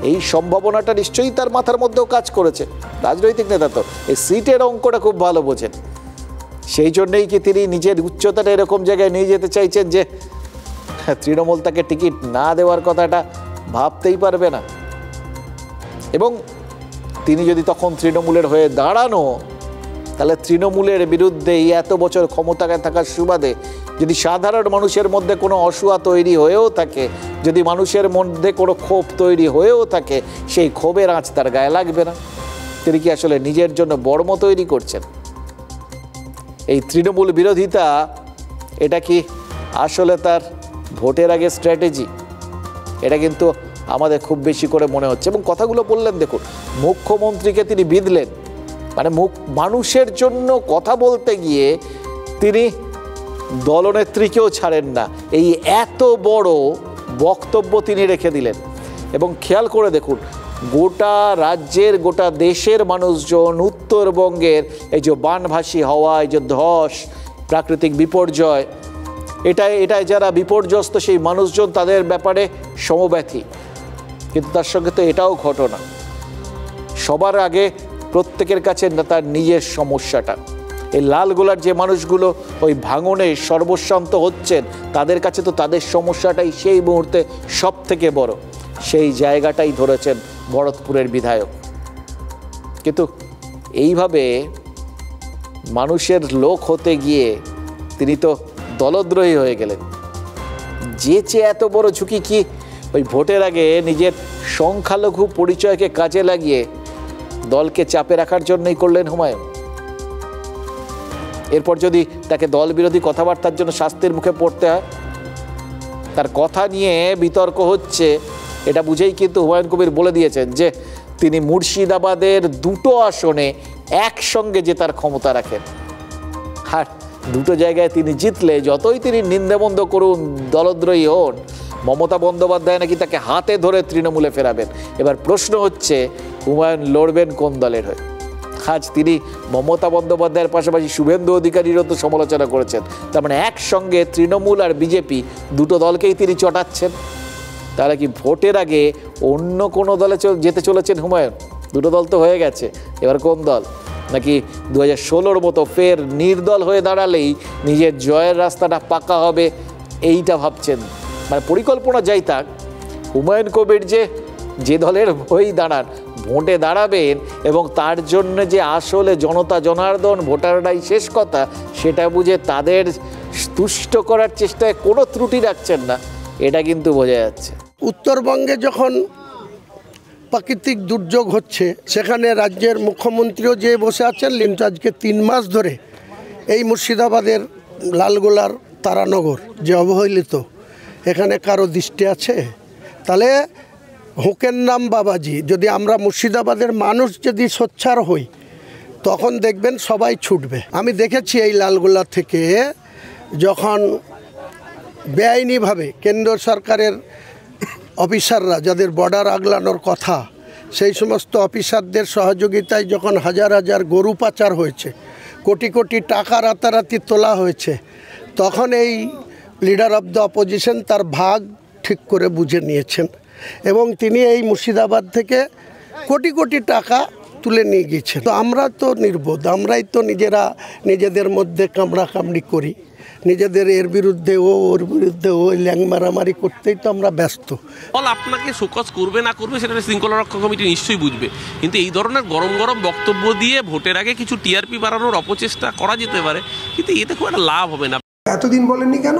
এই সম্ভাবনাটা নিশ্চয়ই তার মাথার মধ্যেও কাজ করেছে। রাজনৈতিক নেতা তো এই সিটের অঙ্কটা খুব ভালো বোঝেন। সেই জন্যেই কি তিনি নিজের উচ্চতাটা এরকম জায়গায় নিয়ে যেতে চাইছেন যে তৃণমূল তাকে টিকিট না দেওয়ার কথাটা ভাবতেই পারবে না। এবং তিনি যদি তখন তৃণমূলের হয়ে দাঁড়ানো, তাহলে তৃণমূলের বিরুদ্ধে এই এত বছর ক্ষমতায় থাকার সুবাদে যদি সাধারণ মানুষের মধ্যে কোনো অসূয়া তৈরি হয়েও থাকে, যদি মানুষের মধ্যে কোনো ক্ষোভ তৈরি হয়েও থাকে, সেই ক্ষোভের আঁচ তার গায়ে লাগবে না। তিনি কি আসলে নিজের জন্য বর্ম তৈরি করছেন? এই তৃণমূল বিরোধিতা এটা কি আসলে তার ভোটের আগে স্ট্র্যাটেজি? এটা কিন্তু আমাদের খুব বেশি করে মনে হচ্ছে। এবং কথাগুলো বললেন, দেখুন মুখ্যমন্ত্রীকে তিনি বিঁধলেন, মানে মানুষের জন্য কথা বলতে গিয়ে তিনি দলনেত্রীকেও ছাড়েন না, এই এত বড় বক্তব্য তিনি রেখে দিলেন। এবং খেয়াল করে দেখুন, গোটা রাজ্যের গোটা দেশের মানুষজন উত্তরবঙ্গের এই যে বানভাসী হওয়া, এই যে ধস, প্রাকৃতিক বিপর্যয়, এটাই যারা বিপর্যস্ত সেই মানুষজন তাদের ব্যাপারে সমব্যথী। কিন্তু তার সঙ্গে তো এটাও ঘটনা, সবার আগে প্রত্যেকের কাছে তার নিজের সমস্যাটা। এই লালগোলার যে মানুষগুলো ওই ভাঙনে সর্বশান্ত হচ্ছেন, তাদের কাছে তো তাদের সমস্যাটাই সেই মুহূর্তে সব থেকে বড়। সেই জায়গাটাই ধরেছেন ভরতপুরের বিধায়ক। কিন্তু এইভাবে মানুষের লোক হতে গিয়ে তিনি তো দলদ্রোহী হয়ে গেলেন। যে এত বড় ঝুঁকি কি ওই ভোটের আগে নিজের সংখ্যালঘু পরিচয়কে কাজে লাগিয়ে দলকে চাপে রাখার জন্যই করলেন হুমায়ুন? এরপর যদি তাকে দল বিরোধী কথাবার্তার জন্য শাস্তির মুখে পড়তে হয়, তার কথা নিয়ে বিতর্ক হচ্ছে, এটা বুঝেই কিন্তু হুমায়ুন কবির বলে দিয়েছেন যে তিনি মুর্শিদাবাদের দুটো আসনে একসঙ্গে জেতার ক্ষমতা রাখেন। আর দুটো জায়গায় তিনি জিতলে যতই তিনি নিন্দাবন্ধ করুন, দলদ্রোহী হন, মমতা বন্দ্যোপাধ্যায় নাকি তাকে হাতে ধরে তৃণমূলে ফেরাবেন। এবার প্রশ্ন হচ্ছে হুমায়ুন লড়বেন কোন দলের হয়ে? আজ তিনি মমতা বন্দ্যোপাধ্যায়ের পাশাপাশি শুভেন্দু অধিকারীরও তো সমালোচনা করেছেন। তার মানে একসঙ্গে তৃণমূল আর বিজেপি দুটো দলকেই তিনি চটাচ্ছেন। তাহলে কি ভোটের আগে অন্য কোনো দলে যেতে চলেছেন হুমায়ুন? দুটো দল তো হয়ে গেছে, এবার কোন দল? নাকি 2016-র মতো ফের নির্দল হয়ে দাঁড়ালেই নিজের জয়ের রাস্তাটা পাকা হবে, এইটা ভাবছেন? মানে পরিকল্পনা যাই থাক, হুমায়ুন কবির যে দলের হয়েই দাঁড়ান, ভোটে দাঁড়াবেন এবং তার জন্য যে আসলে জনতা জনার্দন ভোটাররাই শেষ কথা, সেটা বুঝে তাদের তুষ্ট করার চেষ্টায় কোনো ত্রুটি রাখছেন না, এটা কিন্তু বোঝা যাচ্ছে। উত্তরবঙ্গে যখন প্রাকৃতিক দুর্যোগ হচ্ছে, সেখানে রাজ্যের মুখ্যমন্ত্রীও যে বসে আছেন, কিন্তু আজকে 3 মাস ধরে এই মুর্শিদাবাদের লালগোলার তারানগর যে অবহেলিত, এখানে কারো দৃষ্টি আছে? তাহলে হুকের নাম বাবাজি, যদি আমরা মুর্শিদাবাদের মানুষ যদি সোচ্চার হই, তখন দেখবেন সবাই ছুটবে। আমি দেখেছি এই লালগোলা থেকে যখন বেআইনিভাবে কেন্দ্র সরকারের অফিসাররা, যাদের বর্ডার আগলানোর কথা, সেই সমস্ত অফিসারদের সহযোগিতায় যখন হাজার হাজার গরু পাচার হয়েছে, কোটি কোটি টাকা রাতারাতি তোলা হয়েছে, তখন এই লিডার অফ দ্য অপোজিশন তার ভাগ ঠিক করে বুঝে নিয়েছেন এবং তিনি এই মুর্শিদাবাদ থেকে কোটি কোটি টাকা তুলে নিয়ে গিয়েছেন। তো আমরা তো নির্বোধ, আমরাই তো নিজেদের মধ্যে কামড়াকামড়ি করি, নিজেদের এর বিরুদ্ধে ওর বিরুদ্ধে ল্যাং মারামারি করতেই তো আমরা ব্যস্ত। ফল আপনাকে শোকজ করবে না করবে সেটা শৃঙ্খলা রক্ষা কমিটি নিশ্চয়ই বুঝবে, কিন্তু এই ধরনের গরম গরম বক্তব্য দিয়ে ভোটের আগে কিছু টিআরপি বাড়ানোর অপচেষ্টা করা যেতে পারে, কিন্তু এতে খুব একটা লাভ হবে না। এতদিন বলেননি কেন?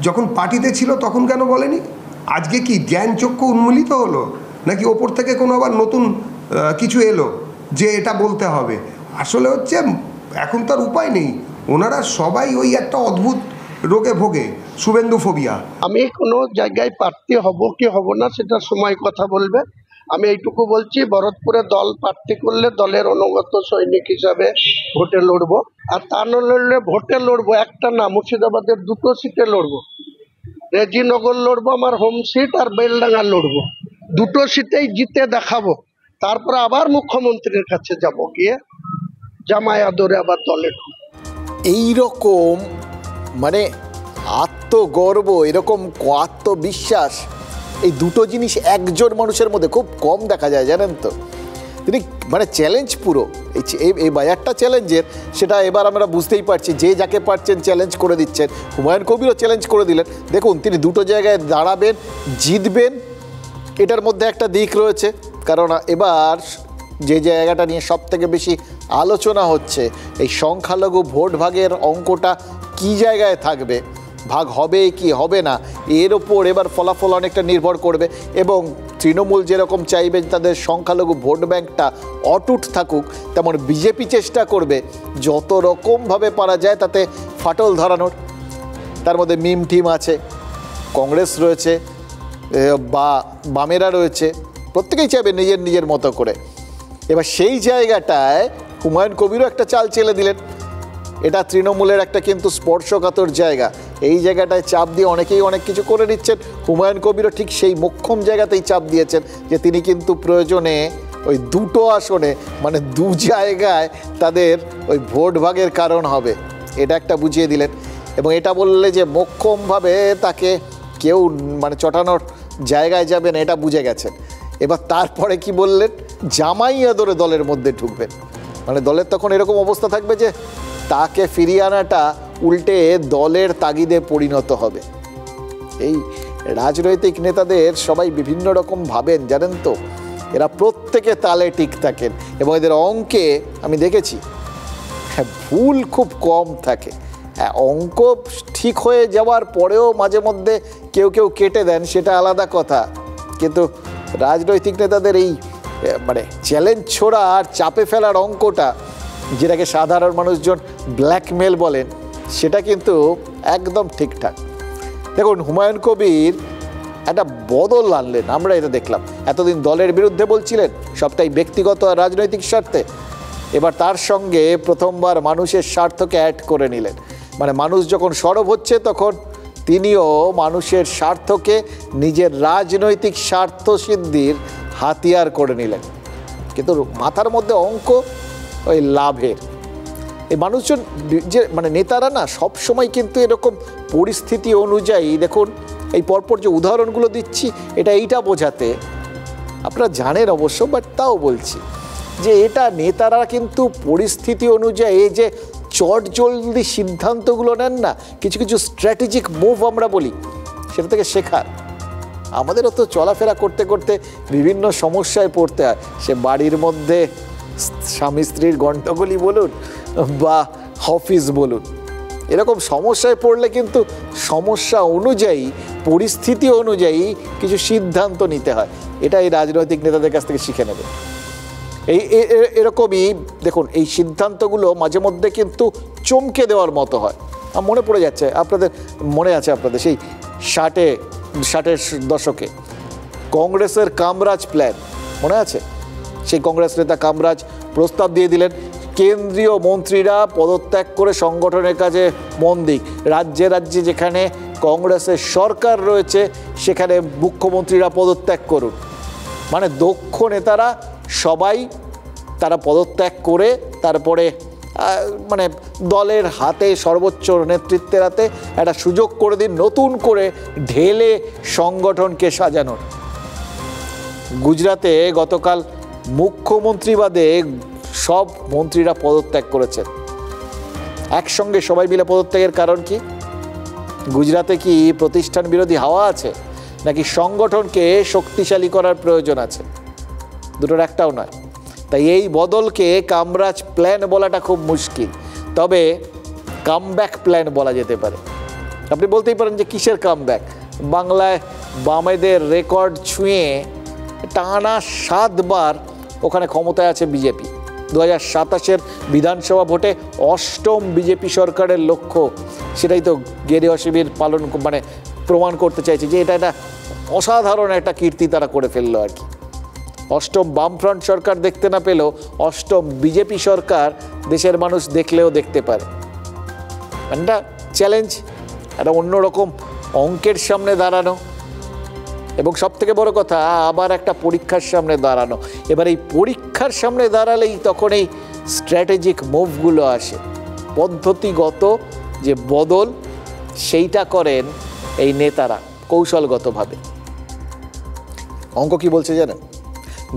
যখন পার্টিতে ছিল তখন কেন বলেনি? আজকে কি জ্ঞান চক্ষু উন্মোলিত হলো, নাকি ওপর থেকে কোনো আবার নতুন কিছু এলো যে এটা বলতে হবে? আসলে হচ্ছে এখন তার উপায় নেই, ওনারা সবাই ওই একটা অদ্ভুত রোগে ভোগে, শুভেন্দু ফোবিয়া। আমি কোনো জায়গায় প্রার্থী হব কি হব না সেটা সময় কথা বলবে। আমি এইটুকু বলছি, ভরতপুরে দল প্রার্থী করলে দলের অনুগত সৈনিক হিসাবে ভোটে লড়বো, আর তা না লড়লে ভোটে লড়বো একটা না, মুর্শিদাবাদের 2টো সিটে লড়বো। রেজিনগর লড়বো আমার হোম সিট, আর বেলডাঙ্গা লড়বো। 2টো সিটেই জিতে দেখাবো, তারপরে আবার মুখ্যমন্ত্রীর কাছে যাব, গিয়ে জামাই আদরে আবার দলে। এইরকম মানে আত্মগর্ব, এরকম আত্মবিশ্বাস, এই দুটো জিনিস একজন মানুষের মধ্যে খুব কম দেখা যায়, জানেন তো। তিনি মানে চ্যালেঞ্জ পুরো, এই বাজারটা চ্যালেঞ্জের, সেটা এবার আমরা বুঝতেই পারছি। যে যাকে পারছেন চ্যালেঞ্জ করে দিচ্ছেন, হুমায়ুন কবিরও চ্যালেঞ্জ করে দিলেন। দেখুন তিনি দুটো জায়গায় দাঁড়াবেন, জিতবেন, এটার মধ্যে একটা দিক রয়েছে। কারণ এবার যে জায়গাটা নিয়ে সব থেকে বেশি আলোচনা হচ্ছে, এই সংখ্যালঘু ভোট ভাগের অঙ্কটা কী জায়গায় থাকবে, ভাগ হবে কি হবে না এর ওপর এবার ফলাফল অনেকটা নির্ভর করবে। এবং তৃণমূল যেরকম চাইবে তাদের সংখ্যালঘু ভোট ব্যাংকটা অটুট থাকুক, তেমন বিজেপি চেষ্টা করবে যত রকমভাবে পারা যায় তাতে ফাটল ধরানোর। তার মধ্যে মিম টিম আছে, কংগ্রেস রয়েছে বা বামেরা রয়েছে, প্রত্যেকেই চাইবে নিজের নিজের মতো করে। এবার সেই জায়গাটায় হুমায়ুন কবিরও একটা চাল চেলে দিলেন। এটা তৃণমূলের একটা কিন্তু স্পর্শকাতর জায়গা। এই জায়গাটায় চাপ দিয়ে অনেকেই অনেক কিছু করে নিচ্ছেন। হুমায়ুন কবিরও ঠিক সেই মোক্ষম জায়গাতেই চাপ দিয়েছেন যে তিনি কিন্তু প্রয়োজনে ওই দুটো আসনে মানে দু জায়গায় তাদের ওই ভোট ভাগের কারণ হবে, এটা একটা বুঝিয়ে দিলেন। এবং এটা বললে যে মোক্ষমভাবে তাকে কেউ মানে চটানোর জায়গায় যাবেন এটা বুঝে গেছেন। এবার তারপরে কি বললেন, জামাই আদরে দলের মধ্যে ঢুকবেন। মানে দলের তখন এরকম অবস্থা থাকবে যে তাকে ফিরিয়ে আনাটা উল্টে দলের তাগিদে পরিণত হবে। এই রাজনৈতিক নেতাদের সবাই বিভিন্ন রকম ভাবেন জানেন তো, এরা প্রত্যেকে তালে ঠিক থাকেন এবং এদের অঙ্কে আমি দেখেছি ভুল খুব কম থাকে। অঙ্ক ঠিক হয়ে যাওয়ার পরেও মাঝে মধ্যে কেউ কেউ কেটে দেন, সেটা আলাদা কথা। কিন্তু রাজনৈতিক নেতাদের এই মানে চ্যালেঞ্জ ছোড়া আর চাপে ফেলার অঙ্কটা, যেটাকে সাধারণ মানুষজন ব্ল্যাকমেল বলেন, সেটা কিন্তু একদম ঠিকঠাক। দেখুন হুমায়ুন কবির একটা বদল আনলেন, আমরা এটা দেখলাম। এতদিন দলের বিরুদ্ধে বলছিলেন, সবটাই ব্যক্তিগত আর রাজনৈতিক স্বার্থে। এবার তার সঙ্গে প্রথমবার মানুষের স্বার্থকে অ্যাড করে নিলেন। মানে মানুষ যখন সরব হচ্ছে তখন তিনিও মানুষের স্বার্থকে নিজের রাজনৈতিক স্বার্থ সিদ্ধির হাতিয়ার করে নিলেন। কিন্তু মাথার মধ্যে অঙ্ক ওই লাভের। এই মানুষজন যে মানে নেতারা না সব সময় কিন্তু এরকম পরিস্থিতি অনুযায়ী, দেখুন এই পরপর যে উদাহরণগুলো দিচ্ছি এইটা বোঝাতে, আপনারা জানেন অবশ্য বাট তাও বলছি যে এটা নেতারা কিন্তু পরিস্থিতি অনুযায়ী যে চটজলদি সিদ্ধান্তগুলো নেন না, কিছু কিছু স্ট্র্যাটেজিক মুভ আমরা বলি, সেটা থেকে শেখার। আমাদেরও তো চলাফেরা করতে করতে বিভিন্ন সমস্যায় পড়তে হয়, সে বাড়ির মধ্যে স্বামী স্ত্রীর গণ্ডগোলই বলুন বা অফিস বলুন, এরকম সমস্যায় পড়লে কিন্তু সমস্যা অনুযায়ী পরিস্থিতি অনুযায়ী কিছু সিদ্ধান্ত নিতে হয়। এটা এই রাজনৈতিক নেতাদের কাছ থেকে শিখে নেবে। এরকমই দেখুন এই সিদ্ধান্তগুলো মাঝে মধ্যে কিন্তু চমকে দেওয়ার মতো হয়। মনে পড়ে যাচ্ছে আপনাদের, মনে আছে আপনাদের সেই ষাটের দশকে কংগ্রেসের কামরাজ প্ল্যান মনে আছে? সেই কংগ্রেস নেতা কামরাজ প্রস্তাব দিয়ে দিলেন কেন্দ্রীয় মন্ত্রীরা পদত্যাগ করে সংগঠনের কাজে মন দিক। রাজ্যে রাজ্যে যেখানে কংগ্রেসের সরকার রয়েছে সেখানে মুখ্যমন্ত্রীরা পদত্যাগ করুন। মানে দক্ষ নেতারা সবাই তারা পদত্যাগ করে তারপরে মানে দলের হাতে সর্বোচ্চ নেতৃত্বের হাতে একটা সুযোগ করে দিন নতুন করে ঢেলে সংগঠনকে সাজানোর। গুজরাতে গতকাল মুখ্যমন্ত্রী বাদে সব মন্ত্রীরা পদত্যাগ করেছেন একসঙ্গে, সবাই মিলে পদত্যাগের কারণ কি? গুজরাতে কি প্রতিষ্ঠান বিরোধী হাওয়া আছে নাকি সংগঠনকে শক্তিশালী করার প্রয়োজন আছে? দুটোর একটাও নয়। তাই এই বদলকে কামরাজ প্ল্যান বলাটা খুব মুশকিল, তবে কামব্যাক প্ল্যান বলা যেতে পারে। আপনি বলতেই পারেন যে কিসের কামব্যাক? বাংলায় বামেদের রেকর্ড ছুঁয়ে টানা 7 বার ওখানে ক্ষমতায় আছে বিজেপি। 2027 বিধানসভা ভোটে 8ম বিজেপি সরকারের লক্ষ্য, সেটাই তো গেরুয়া শিবির পালন মানে প্রমাণ করতে চাইছে যে এটা একটা অসাধারণ একটা কীর্তি তারা করে ফেললো আর কি। 8ম বামফ্রন্ট সরকার দেখতে না পেলেও 8ম বিজেপি সরকার দেশের মানুষ দেখলেও দেখতে পারে। একটা চ্যালেঞ্জ, একটা অন্যরকম অঙ্কের সামনে দাঁড়ানো এবং সবথেকে বড় কথা আবার একটা পরীক্ষার সামনে দাঁড়ানো। এবার এই পরীক্ষার সামনে দাঁড়ালেই তখন এই স্ট্র্যাটেজিক মুভগুলো আসে, পদ্ধতিগত যে বদল সেইটা করেন এই নেতারা কৌশলগতভাবে। অঙ্ক কি বলছে জানেন?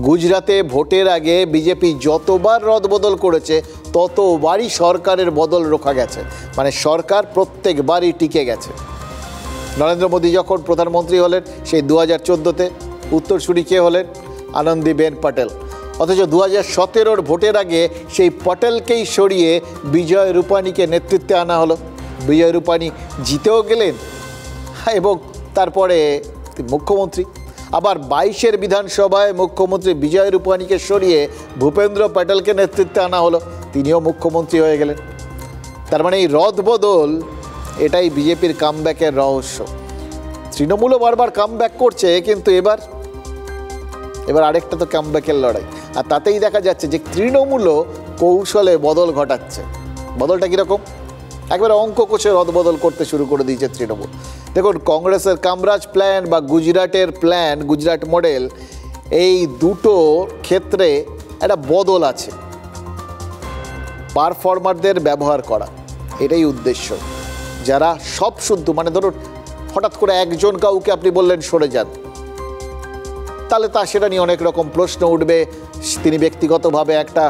গুজরাতে ভোটের আগে বিজেপি যতবার রদবদল করেছে ততবারই সরকারের বদল রোখা গেছে, মানে সরকার প্রত্যেকবারই টিকে গেছে। নরেন্দ্র মোদী যখন প্রধানমন্ত্রী হলেন সেই 2014-তে উত্তরসূরি কে হলেন? আনন্দীবেন পটেল। অথচ 2017-র ভোটের আগে সেই পটেলকেই সরিয়ে বিজয় রূপানীকে নেতৃত্বে আনা হলো। বিজয় রূপানী জিতেও গেলেন এবং তারপরে মুখ্যমন্ত্রী। আবার 22-এর বিধানসভায় মুখ্যমন্ত্রী বিজয় রূপানীকে সরিয়ে ভূপেন্দ্র প্যাটেলকে নেতৃত্বে আনা হলো, তিনিও মুখ্যমন্ত্রী হয়ে গেলেন। তার মানে এই রদবদল, এটাই বিজেপির কামব্যাকের রহস্য। তৃণমূলও বারবার কামব্যাক করছে, কিন্তু এবার আরেকটা তো কামব্যাকের লড়াই। আর তাতেই দেখা যাচ্ছে যে তৃণমূলও কৌশলে বদল ঘটাচ্ছে। বদলটা কীরকম? একবারে অঙ্ক কষে রদবদল করতে শুরু করে দিয়েছে তৃণমূল। দেখুন, কংগ্রেসের কামরাজ প্ল্যান বা গুজরাটের প্ল্যান, গুজরাট মডেল, এই দুটো ক্ষেত্রে একটা বদল আছে। পারফর্মারদের ব্যবহার করা, এটাই উদ্দেশ্য। যারা সব শুদ্ধ, মানে ধরুন হঠাৎ করে একজন কাউকে আপনি বললেন সরে যান, তাহলে সেটা নিয়ে অনেক রকম প্রশ্ন উঠবে। তিনি ব্যক্তিগতভাবে একটা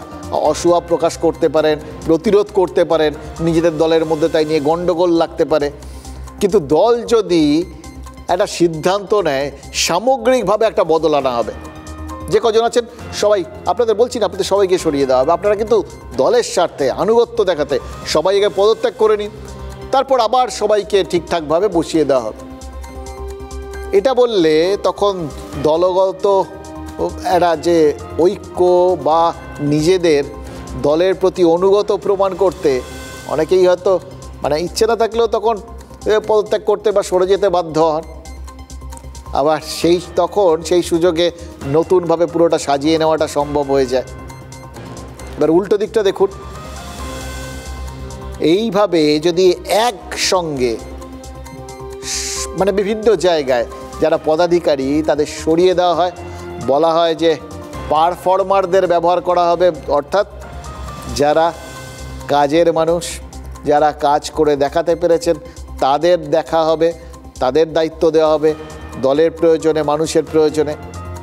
অসুয়া প্রকাশ করতে পারেন, প্রতিরোধ করতে পারেন, নিজেদের দলের মধ্যে তাই নিয়ে গণ্ডগোল লাগতে পারে। কিন্তু দল যদি একটা সিদ্ধান্ত নেয় সামগ্রিকভাবে একটা বদল আনা হবে, যে কজন আছেন সবাই, আপনাদের বলছি না আপনাদের সবাইকে সরিয়ে দেওয়া হবে, আপনারা কিন্তু দলের স্বার্থে আনুগত্য দেখাতে সবাইকে পদত্যাগ করে নিন, তারপর আবার সবাইকে ঠিকঠাকভাবে বসিয়ে দেওয়া হবে। এটা বললে তখন দলগত একটা যে ঐক্য বা নিজেদের দলের প্রতি অনুগত প্রমাণ করতে অনেকেই হয়তো মানে ইচ্ছে না থাকলেও তখন পদত্যাগ করতে বা সরে যেতে বাধ্য হন। আবার তখন সেই সুযোগে নতুনভাবে পুরোটা সাজিয়ে নেওয়াটা সম্ভব হয়ে যায়। এবার উল্টো দিকটা দেখুন, এইভাবে যদি একসঙ্গে মানে বিভিন্ন জায়গায় যারা পদাধিকারী তাদের সরিয়ে দেওয়া হয়, বলা হয় যে পারফর্মারদের ব্যবহার করা হবে, অর্থাৎ যারা কাজের মানুষ, যারা কাজ করে দেখাতে পেরেছেন তাদের দেখা হবে, তাদের দায়িত্ব দেওয়া হবে দলের প্রয়োজনে, মানুষের প্রয়োজনে।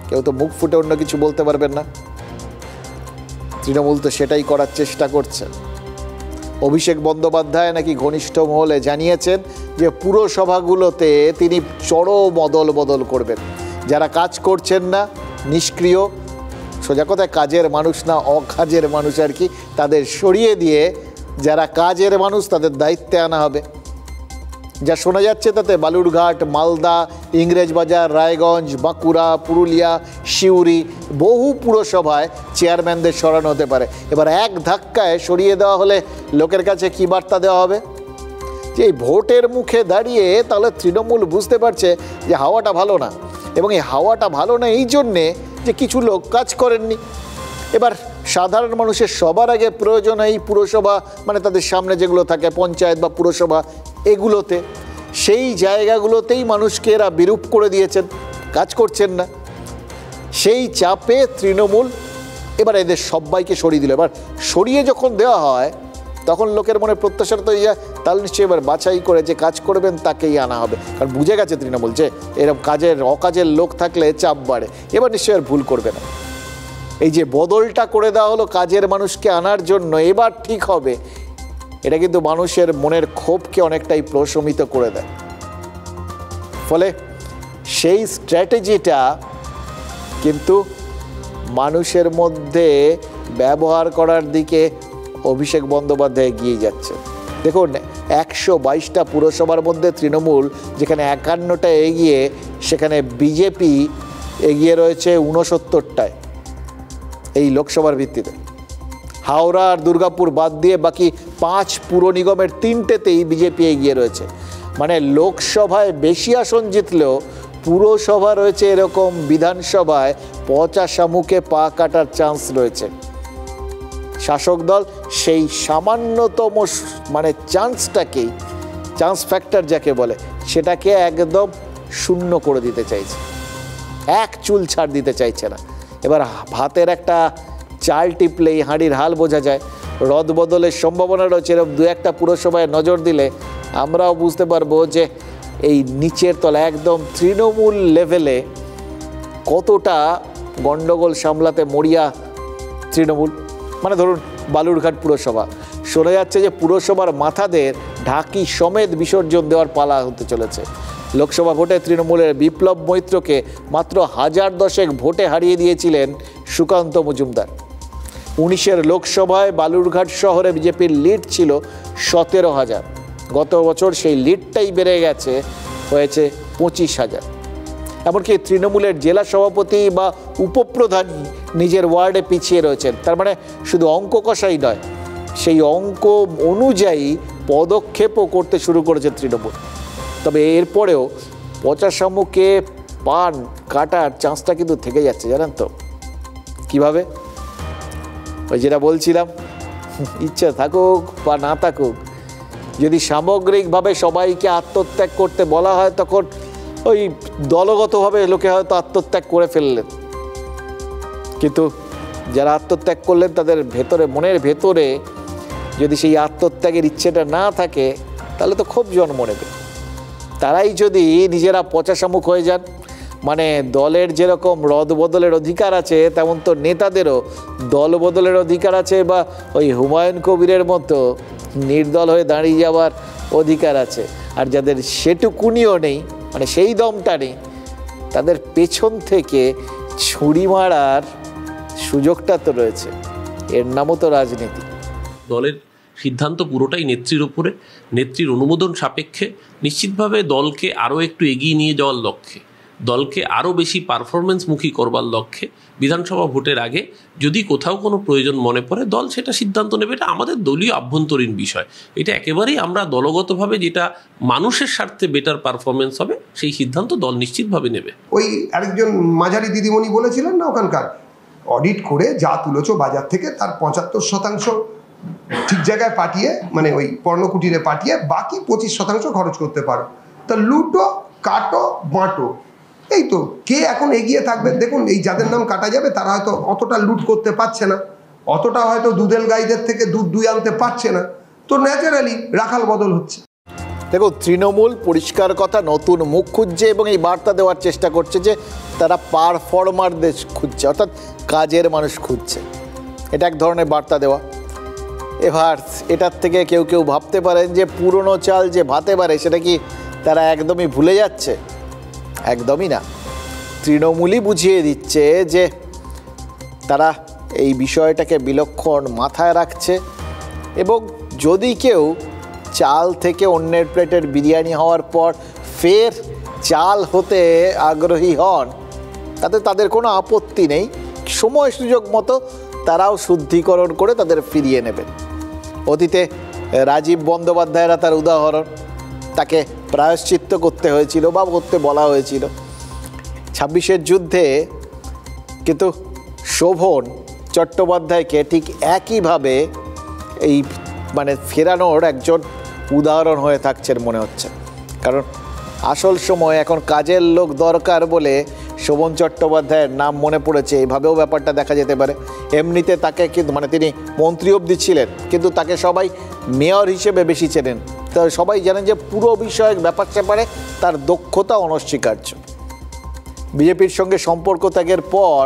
কেউ তো মুখ ফুটে অন্য কিছু বলতে পারবেন না। তৃণমূল তো সেটাই করার চেষ্টা করছে। অভিষেক বন্দ্যোপাধ্যায় নাকি ঘনিষ্ঠ মহলে জানিয়েছেন যে পুরসভাগুলোতে তিনি চরম বদল করবেন। যারা কাজ করছেন না, নিষ্ক্রিয়, সোজা কথায় কাজের মানুষ না অকাজের মানুষ আর কি, তাদের সরিয়ে দিয়ে যারা কাজের মানুষ তাদের দায়িত্বে আনা হবে। যা শোনা যাচ্ছে তাতে বালুরঘাট, মালদা, ইংরেজবাজার, রায়গঞ্জ, বাঁকুড়া, পুরুলিয়া, সিউড়ি বহু পুরসভায় চেয়ারম্যানদের সরানো হতে পারে। এবার এক ধাক্কায় সরিয়ে দেওয়া হলে লোকের কাছে কী বার্তা দেওয়া হবে? যে এই ভোটের মুখে দাঁড়িয়ে তাহলে তৃণমূল বুঝতে পারছে যে হাওয়াটা ভালো না, এবং এই হাওয়াটা ভালো না এই জন্যে যে কিছু লোক কাজ করেননি। এবার সাধারণ মানুষের সবার আগে প্রয়োজন এই পুরসভা, মানে তাদের সামনে যেগুলো থাকে পঞ্চায়েত বা পুরসভা, এগুলোতে সেই জায়গাগুলোতেই মানুষকে এরা বিরূপ করে দিয়েছেন, কাজ করছেন না। সেই চাপে তৃণমূল এবার এদের সবাইকে সরিয়ে দিল। এবার সরিয়ে যখন দেওয়া হয় তখন লোকের মনে প্রত্যাশা তো তাহলে নিশ্চয়ই এবার বাছাই করে যে কাজ করবেন তাকেই আনা হবে, কারণ বুঝে গেছে তৃণমূল যে এরকম অকাজের লোক থাকলে চাপ বাড়ে, এবার নিশ্চয়ই আর ভুল করবে না। এই যে বদলটা করে দেওয়া হলো কাজের মানুষকে আনার জন্য, এবার ঠিক হবে, এটা কিন্তু মানুষের মনের ক্ষোভকে অনেকটাই প্রশমিত করে দেয়। ফলে সেই স্ট্র্যাটেজিটা কিন্তু মানুষের মধ্যে ব্যবহার করার দিকে অভিষেক বন্দ্যোপাধ্যায় এগিয়ে যাচ্ছে। দেখুন, 122টা পুরসভার মধ্যে তৃণমূল যেখানে 51টা এগিয়ে, সেখানে বিজেপি এগিয়ে রয়েছে 69টায় এই লোকসভার ভিত্তিতে। হাওড়া আর দুর্গাপুর বাদ দিয়ে বাকি 5 পুর নিগমের 3টেতেই বিজেপি এগিয়ে রয়েছে। মানে লোকসভায় বেশি আসন জিতলেও পুরসভা রয়েছে এরকম বিধানসভায় 50 মুখে পা কাটার চান্স রয়েছে। শাসক দল সেই সামান্যতম মানে চান্সটাকেই, চান্স ফ্যাক্টর যাকে বলে, সেটাকে একদম শূন্য করে দিতে চাইছে, এক চুল ছাড় দিতে চাইছে না। এবার ভাতের একটা চাল টিপলেই হাঁড়ির হাল বোঝা যায়। রদবদলের সম্ভাবনা রয়েছে। এরকম 2-1টা পুরসভায় নজর দিলে আমরাও বুঝতে পারবো যে এই নিচের তলা একদম তৃণমূল লেভেলে কতটা গণ্ডগোল সামলাতে মরিয়া তৃণমূল। মানে ধরুন বালুরঘাট পুরসভা, শোনা যাচ্ছে যে পুরসভার মাথাদের ঢাকি সমেত বিসর্জন দেওয়ার পালা হতে চলেছে। লোকসভা ভোটে তৃণমূলের বিপ্লব মৈত্রকে মাত্র 1010 ভোটে হারিয়ে দিয়েছিলেন সুকান্ত মজুমদার। 19-এর লোকসভায় বালুরঘাট শহরে বিজেপির লিড ছিল 17,000। গত বছর সেই লিডটাই বেড়ে গেছে, হয়েছে 25,000। এমনকি তৃণমূলের জেলা সভাপতি বা উপপ্রধানই নিজের ওয়ার্ডে পিছিয়ে রয়েছেন। তার মানে শুধু অঙ্ক কষাই নয়, সেই অঙ্ক অনুযায়ী পদক্ষেপও করতে শুরু করেছে তৃণমূল। তবে এরপরেও পচা শামুকে পান কাটার চান্সটা কিন্তু থেকে যাচ্ছে, জানেন তো কিভাবে? ওই যেটা বলছিলাম, ইচ্ছা থাকুক বা না থাকুক, যদি সামগ্রিকভাবে সবাইকে আত্মত্যাগ করতে বলা হয় তখন ওই দলগতভাবে লোকে হয়তো আত্মত্যাগ করে ফেললেন, কিন্তু যারা আত্মত্যাগ করলেন তাদের ভেতরে, মনের ভেতরে যদি সেই আত্মত্যাগের ইচ্ছেটা না থাকে তাহলে তো ক্ষোভ জন্ম নেবে। তারাই যদি নিজেরা পচা শামুক হয়ে যান, মানে দলের যেরকম রদ বদলের অধিকার আছে তেমন তো নেতাদেরও দল বদলের অধিকার আছে, বা ওই হুমায়ুন কবিরের মতো নির্দল হয়ে দাঁড়িয়ে যাওয়ার অধিকার আছে। আর যাদের সেটুকুনিও নেই, মানে সেই দমটা নেই, তাদের পেছন থেকে ছুরি মারার সুযোগটা তো রয়েছে। এর নামও তো রাজনীতি। দলের সিদ্ধান্ত পুরোটাই নেত্রীর উপরে, নেত্রীর অনুমোদন সাপেক্ষে নিশ্চিতভাবে দলকে আরও একটু এগিয়ে নিয়ে যাওয়ার লক্ষ্যে, দলকে আরও বেশি পারফরমেন্সমুখী করবার লক্ষ্যে বিধানসভা ভোটের আগে যদি কোথাও কোনো প্রয়োজন মনে পড়ে দল সেটা সিদ্ধান্ত নেবে। এটা আমাদের দলীয় আভ্যন্তরীণ বিষয়। এটা একেবারেই আমরা দলগতভাবে যেটা মানুষের স্বার্থে বেটার পারফরমেন্স হবে সেই সিদ্ধান্ত দল নিশ্চিতভাবে নেবে। ওই আরেকজন মাঝারি দিদিমণি বলেছিলেন না, ওখানকার অডিট করে যা তুলেছ বাজার থেকে তার 75% ঠিক জায়গায় পাঠিয়ে, মানে ওই পর্ণকুটিরে পাঠিয়ে বাকি 25% খরচ করতে পারো। তা লুটো, কাটো, বাঁটো, এই তো। কে এখন এগিয়ে থাকবে? দেখুন, এই যাদের নাম কাটা যাবে তারা হয়তো অতটা লুট করতে পারছে না, অতটা হয়তো দুধেল গাইদের থেকে দুধ দুই আনতে পারছে না, তো ন্যাচারালি রাখাল বদল হচ্ছে। দেখো, তৃণমূল পরিষ্কার কথা নতুন মুখ খুঁজছে এবং এই বার্তা দেওয়ার চেষ্টা করছে যে তারা পারফর্মারদের খুঁজছে, অর্থাৎ কাজের মানুষ খুঁজছে। এটা এক ধরনের বার্তা দেওয়া। এবার এটার থেকে কেউ কেউ ভাবতে পারেন যে পুরনো চাল যে ভাতে পারে সেটা কি তারা একদমই ভুলে যাচ্ছে? একদমই না। তৃণমূলই বুঝিয়ে দিচ্ছে যে তারা এই বিষয়টাকে বিলক্ষণ মাথায় রাখছে, এবং যদি কেউ চাল থেকে অন্যের প্লেটের বিরিয়ানি হওয়ার পর ফের চাল হতে আগ্রহী হন তাতে তাদের কোনো আপত্তি নেই। সময় সুযোগ মতো তারাও শুদ্ধিকরণ করে তাদের ফিরিয়ে নেবেন। অতীতে রাজীব বন্দ্যোপাধ্যায়রা তার উদাহরণ, তাকে প্রায়শ্চিত্ত করতে হয়েছিল বা করতে বলা হয়েছিল 26-এর যুদ্ধে, কিন্তু শোভন চট্টোপাধ্যায়কে ঠিক একইভাবে এই মানে ফেরানোর একজন উদাহরণ হয়ে থাকছেন মনে হচ্ছে। কারণ আসল সময় এখন কাজের লোক দরকার বলে শোভন চট্টোপাধ্যায়ের নাম মনে পড়েছে, এইভাবেও ব্যাপারটা দেখা যেতে পারে। এমনিতে তাকে কিন্তু মানে তিনি মন্ত্রী অবধি ছিলেন, কিন্তু তাকে সবাই মেয়র হিসেবে বেশি চেনেন। তা সবাই জানেন যে পুরো বিষয়ক ব্যাপার স্যাপারে তার দক্ষতা অনস্বীকার্য। বিজেপির সঙ্গে সম্পর্ক ত্যাগের পর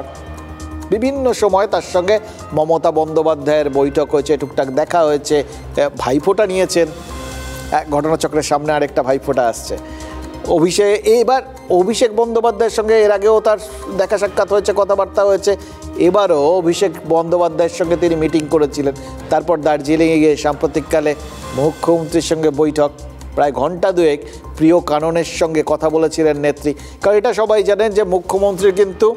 বিভিন্ন সময় তার সঙ্গে মমতা বন্দ্যোপাধ্যায়ের বৈঠক হয়েছে, টুকটাক দেখা হয়েছে, ভাইফোঁটা নিয়েছেন। ঘটনাচক্রের সামনে আরেকটা ভাইফোঁটা আসছে। এবার অভিষেক বন্দ্যোপাধ্যায়ের সঙ্গে এর আগেও তার দেখা সাক্ষাৎ হয়েছে, কথাবার্তা হয়েছে। এবারও অভিষেক বন্দ্যোপাধ্যায়ের সঙ্গে তিনি মিটিং করেছিলেন। তারপর দার্জিলিংয়ে গিয়ে সাম্প্রতিককালে মুখ্যমন্ত্রীর সঙ্গে বৈঠক, প্রায় ঘন্টা দুয়েক প্রিয় কাননের সঙ্গে কথা বলেছিলেন নেত্রী। কারণ এটা সবাই জানেন যে মুখ্যমন্ত্রী কিন্তু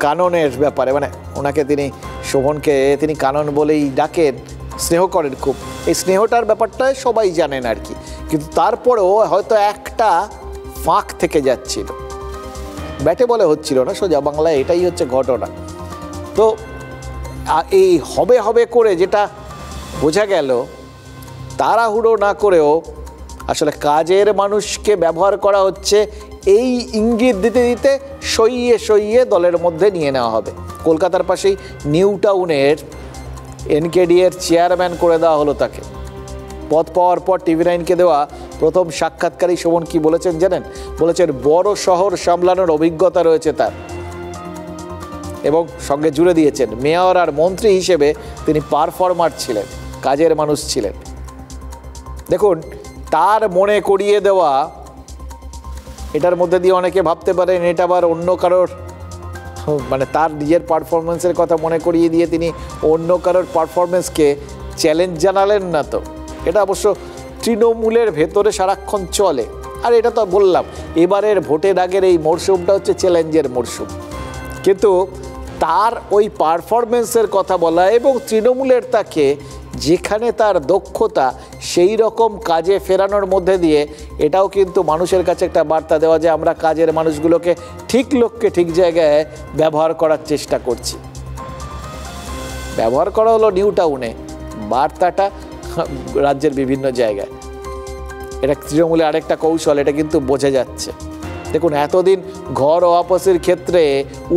কাননের ব্যাপারে, মানে ওনাকে তিনি শোভনকে তিনি কানন বলেই ডাকেন, স্নেহ করেন খুব। এই স্নেহটার ব্যাপারটা সবাই জানেন আর কি, কিন্তু তারপরেও হয়তো একটা ফাঁক থেকে যাচ্ছিল, ব্যাটে বলে হচ্ছিল না, সোজা বাংলায় এটাই হচ্ছে ঘটনা। তো এই হবে হবে করে যেটা বোঝা গেল, তাড়াহুড়ো না করেও আসলে কাজের মানুষকে ব্যবহার করা হচ্ছে, এই ইঙ্গিত দিতে দিতে সইয়ে সইয়ে দলের মধ্যে নিয়ে নেওয়া হবে। কলকাতার পাশেই নিউ টাউনের এনকেডি-এর চেয়ারম্যান করে দেওয়া হলো তাকে। পদ পাওয়ার পর TV9-কে দেওয়া প্রথম সাক্ষাৎকারী শোভন কি বলেছেন জানেন? বলেছেন বড় শহর সামলানোর অভিজ্ঞতা রয়েছে তার, এবং সঙ্গে জুড়ে দিয়েছেন মেয়র আর মন্ত্রী হিসেবে তিনি পারফর্মার ছিলেন, কাজের মানুষ ছিলেন। দেখুন, তার মনে করিয়ে দেওয়া, এটার মধ্যে দিয়ে অনেকে ভাবতে পারেন এটা আবার অন্য কারোর, মানে তার নিজের পারফরমেন্সের কথা মনে করিয়ে দিয়ে তিনি অন্য কারোর পারফরমেন্সকে চ্যালেঞ্জ জানালেন না তো। এটা অবশ্য তৃণমূলের ভেতরে সারাক্ষণ চলে। আর এটা তো বললাম, এবারের ভোটের আগের এই মরশুমটা হচ্ছে চ্যালেঞ্জের মরশুম, কিন্তু তার ওই পারফরমেন্সের কথা বলা এবং তৃণমূলের তাকে যেখানে তার দক্ষতা সেই রকম কাজে ফেরানোর মধ্যে দিয়ে এটাও কিন্তু মানুষের কাছে একটা বার্তা দেওয়া যে আমরা কাজের মানুষগুলোকে ঠিক লোককে ঠিক জায়গায় ব্যবহার করার চেষ্টা করছি। ব্যবহার করা হলো নিউ টাউনে, বার্তাটা রাজ্যের বিভিন্ন জায়গায়। এটা তৃণমূলের আরেকটা কৌশল, এটা কিন্তু বোঝা যাচ্ছে। দেখুন, এতদিন ঘর ওয়াপসের ক্ষেত্রে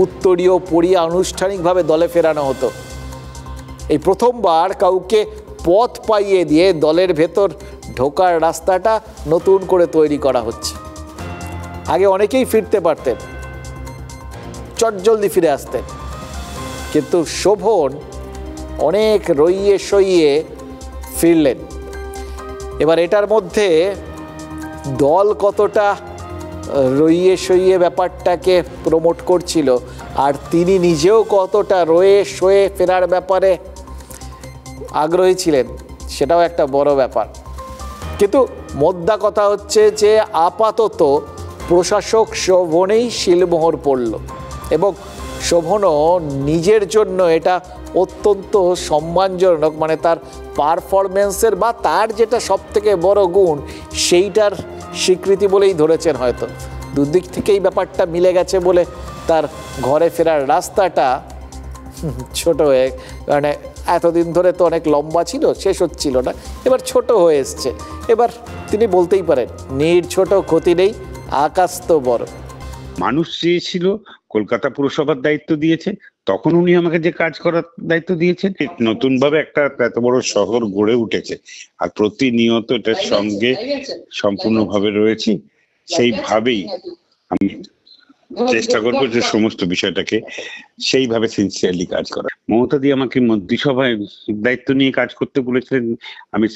উত্তরীয় পড়িয়ে আনুষ্ঠানিকভাবে দলে ফেরানো হতো। এই প্রথমবার কাউকে পথ পাইয়ে দিয়ে দলের ভেতর ঢোকার রাস্তাটা নতুন করে তৈরি করা হচ্ছে। আগে অনেকেই ফিরতে পারতেন, চটজলদি ফিরে আসতেন, কিন্তু শোভন অনেক রইয়ে সইয়ে ফিরলেন। এবার এটার মধ্যে দল কতটা রইয়ে সইয়ে ব্যাপারটাকে প্রমোট করছিল আর তিনি নিজেও কতটা রয়ে সয়ে ফেরার ব্যাপারে আগ্রহী ছিলেন, সেটাও একটা বড় ব্যাপার। কিন্তু মোদ্দা কথা হচ্ছে যে আপাতত প্রশাসক শোভনেই শিলমোহর পড়ল এবং শোভনও নিজের জন্য এটা অত্যন্ত সম্মানজনক, মানে তার পারফরমেন্সের বা তার যেটা সবথেকে বড় গুণ সেইটার স্বীকৃতি বলেই ধরেছেন। হয়তো দুদিক থেকেই ব্যাপারটা মিলে গেছে বলে তার ঘরে ফেরার রাস্তাটা ছোট হয়ে, মানে এতদিন ধরে তো অনেক লম্বা ছিল, শেষ হচ্ছিল না, এবার ছোট হয়ে এসছে। এবার তিনি বলতেই পারেন নির ছোট ক্ষতি নেই, আকাশ তো বড়। মানুষ চেয়েছিল, কলকাতা পুরসভার দায়িত্ব দিয়েছে, তখন উনি আমাকে যে কাজ করার দায়িত্ব দিয়েছেন। নতুন ভাবে একটা এত বড় শহর গড়ে উঠেছে আর প্রতিনিয়ত এটার সঙ্গে সম্পূর্ণভাবে রয়েছি, সেইভাবেই আমি চেষ্টা করবো যে সমস্ত বিষয়টাকে সেইভাবে সিনসিয়ারলি কাজ করা। মমতা দি আমাকে মন্ত্রিসভায় দায়িত্ব নিয়ে কাজ করতে বলেছিলেন, আমি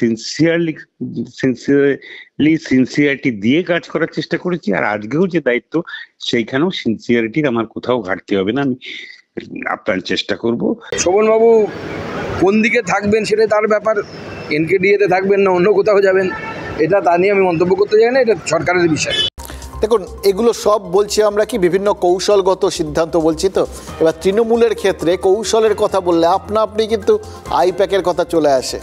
সিনসিয়ারিটি দিয়ে কাজ করার চেষ্টা করেছি। আর আজকেও যে দায়িত্ব, সেইখানেও সিনসিয়ারিটির আমার কোথাও ঘাটতি হবে না, আমি আপ্রাণ চেষ্টা করব। শোভন বাবু কোন দিকে থাকবেন সেটা তার ব্যাপার, এনকেডিএতে থাকবেন না অন্য কোথাও যাবেন, এটা তা নিয়ে আমি মন্তব্য করতে চাই না, এটা সরকারের বিষয়। দেখুন, এগুলো সব বলছি আমরা কি বিভিন্ন কৌশলগত সিদ্ধান্ত বলছি। তো এবার তৃণমূলের ক্ষেত্রে কৌশলের কথা বললে আপনি কিন্তু আইপ্যাকের কথা চলে আসে,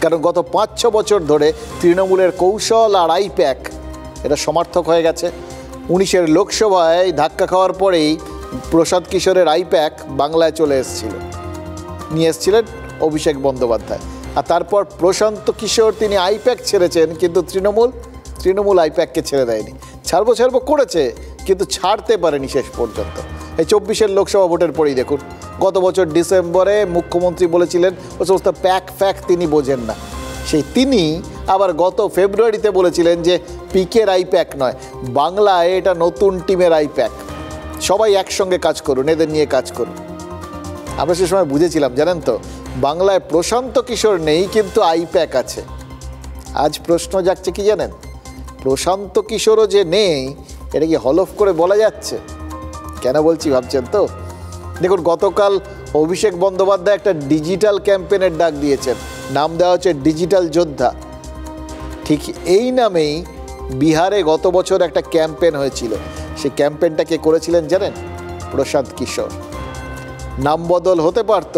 কারণ গত 5-6 বছর ধরে তৃণমূলের কৌশল আর আইপ্যাক এটা সমার্থক হয়ে গেছে। 19-এর লোকসভায় ধাক্কা খাওয়ার পরেই প্রশান্ত কিশোরের আইপ্যাক বাংলায় চলে নিয়ে এসেছিলেন অভিষেক বন্দ্যোপাধ্যায়, আর তারপর প্রশান্ত কিশোর তিনি আইপ্যাক ছেড়েছেন, কিন্তু তৃণমূল আইপ্যাককে ছেড়ে দেয়নি। ছাড়বো করেছে, কিন্তু ছাড়তে পারেনি শেষ পর্যন্ত। এই 24-এর লোকসভা ভোটের পরেই দেখুন, গত বছর ডিসেম্বরে মুখ্যমন্ত্রী বলেছিলেন ও সমস্ত প্যাক তিনি বোঝেন না, সেই তিনি আবার গত ফেব্রুয়ারিতে বলেছিলেন যে পিকের আইপ্যাক নয়, বাংলায় এটা নতুন টিমের আইপ্যাক, সবাই একসঙ্গে কাজ করুন, এদের নিয়ে কাজ করুন। আমরা সে সময় বুঝেছিলাম, জানেন তো, বাংলায় প্রশান্ত কিশোর নেই, কিন্তু আইপ্যাক আছে। আজ প্রশ্ন যাচ্ছে কি জানেন, প্রশান্ত কিশোরও যে নেই, এটা কি হলফ করে বলা যাচ্ছে? কেন বলছি ভাবছেন তো? দেখুন, গতকাল অভিষেক বন্দ্যোপাধ্যায় একটা ডিজিটাল ক্যাম্পেনের ডাক দিয়েছেন, নাম দেওয়া হচ্ছে ডিজিটাল যোদ্ধা। ঠিক এই নামেই বিহারে গত বছর একটা ক্যাম্পেন হয়েছিল, সেই ক্যাম্পেনটা কে করেছিলেন জানেন? প্রশান্ত কিশোর। নাম বদল হতে পারত,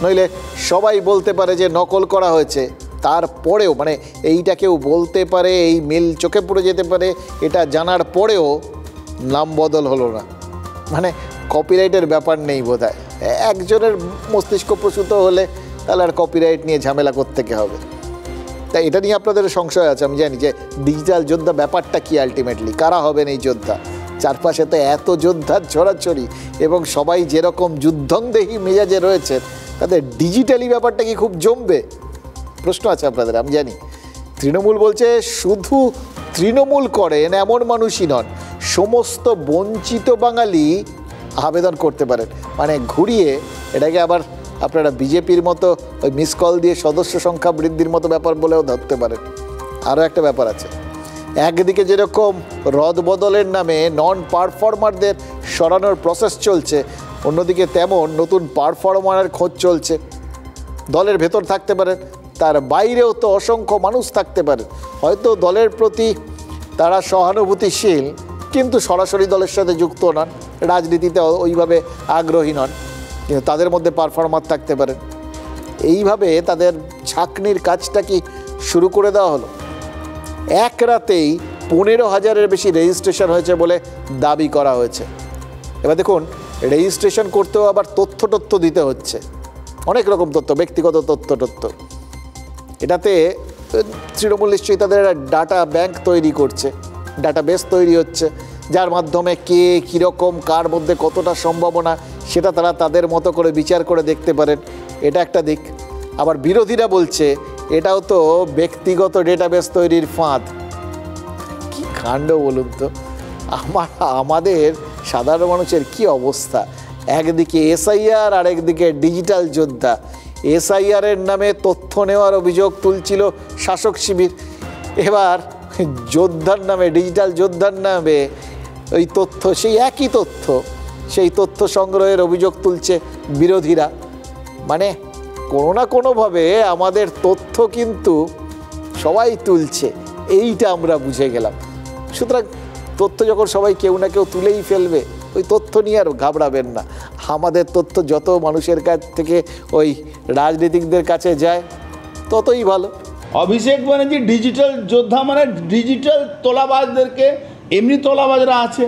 নইলে সবাই বলতে পারে যে নকল করা হয়েছে, তারপরেও মানে এইটা কেউ বলতে পারে, এই মিল চোখে পড়ে যেতে পারে, এটা জানার পরেও নাম বদল হলো না, মানে কপিরাইটের ব্যাপার নেই বোধহয়। একজনের মস্তিষ্ক প্রসূত হলে তাহলে আর কপিরাইট নিয়ে ঝামেলা করতে হবে। তাই এটা নিয়ে আপনাদের সংশয় আছে, আমি জানি, যে ডিজিটাল যোদ্ধা ব্যাপারটা কি, আলটিমেটলি কারা হবেন এই যোদ্ধা? চারপাশে তো এত যোদ্ধার ছড়াছড়ি এবং সবাই যেরকম যুদ্ধংদেহী মেজাজে রয়েছে, তাদের ডিজিটালি ব্যাপারটা কি খুব জমবে? প্রশ্ন আছে আপনাদের, আমি জানি। তৃণমূল বলছে শুধু তৃণমূল করেন এমন মানুষই নন, সমস্ত বঞ্চিত বাঙালি আবেদন করতে পারেন। মানে ঘুরিয়ে এটাকে আবার আপনারা বিজেপির মতো ওই মিস কল দিয়ে সদস্য সংখ্যা বৃদ্ধির মতো ব্যাপার বলেও ধরতে পারেন। আরও একটা ব্যাপার আছে, একদিকে যেরকম রদবদলের নামে নন পারফর্মারদের সরানোর প্রসেস চলছে, অন্যদিকে তেমন নতুন পারফর্মারের খোঁজ চলছে। দলের ভেতর থাকতে পারেন, তার বাইরেও তো অসংখ্য মানুষ থাকতে পারে, হয়তো দলের প্রতি তারা সহানুভূতিশীল কিন্তু সরাসরি দলের সাথে যুক্ত নন, রাজনীতিতে ওইভাবে আগ্রহী নন, কিন্তু তাদের মধ্যে পারফর্মার থাকতে পারেন। এইভাবে তাদের ছাঁকনির কাজটা কি শুরু করে দেওয়া হলো। এক রাতেই 15,000-এর বেশি রেজিস্ট্রেশন হয়েছে বলে দাবি করা হয়েছে। এবার দেখুন, রেজিস্ট্রেশন করতেও আবার তথ্য দিতে হচ্ছে, অনেক রকম তথ্য, ব্যক্তিগত তথ্য। এটাতে তৃণমূল নিশ্চয়ই তাদের ডাটা ব্যাংক তৈরি করছে, ডাটাবেস তৈরি হচ্ছে, যার মাধ্যমে কে কীরকম, কার মধ্যে কতটা সম্ভাবনা, সেটা তারা তাদের মতো করে বিচার করে দেখতে পারেন। এটা একটা দিক। আবার বিরোধীরা বলছে এটাও তো ব্যক্তিগত ডেটাবেস তৈরির ফাঁদ। কি কাণ্ড বলুন তো, আমাদের সাধারণ মানুষের কি অবস্থা। একদিকে এসআইআর আর একদিকে ডিজিটাল যোদ্ধা। এসআইআরের নামে তথ্য নেওয়ার অভিযোগ তুলছিল শাসক শিবির, এবার যোদ্ধার নামে, ডিজিটাল যোদ্ধার নামে ওই তথ্য, সেই একই তথ্য, সেই তথ্য সংগ্রহের অভিযোগ তুলছে বিরোধীরা। মানে কোনো না কোনোভাবে আমাদের তথ্য কিন্তু সবাই তুলছে, এইটা আমরা বুঝে গেলাম। সুতরাং তথ্য যখন সবাই কেউ না কেউ তুলেই ফেলবে, ওই তথ্য নিয়ে আর ঘাবড়াবেন না। আমাদের তথ্য যত মানুষের কাছ থেকে ওই রাজনীতিকদের কাছে যায় ততই ভালো। অভিষেক ব্যানার্জি ডিজিটাল যোদ্ধা, মানে ডিজিটাল তোলাবাজদেরকে, এমনি তোলাবাজরা আছে,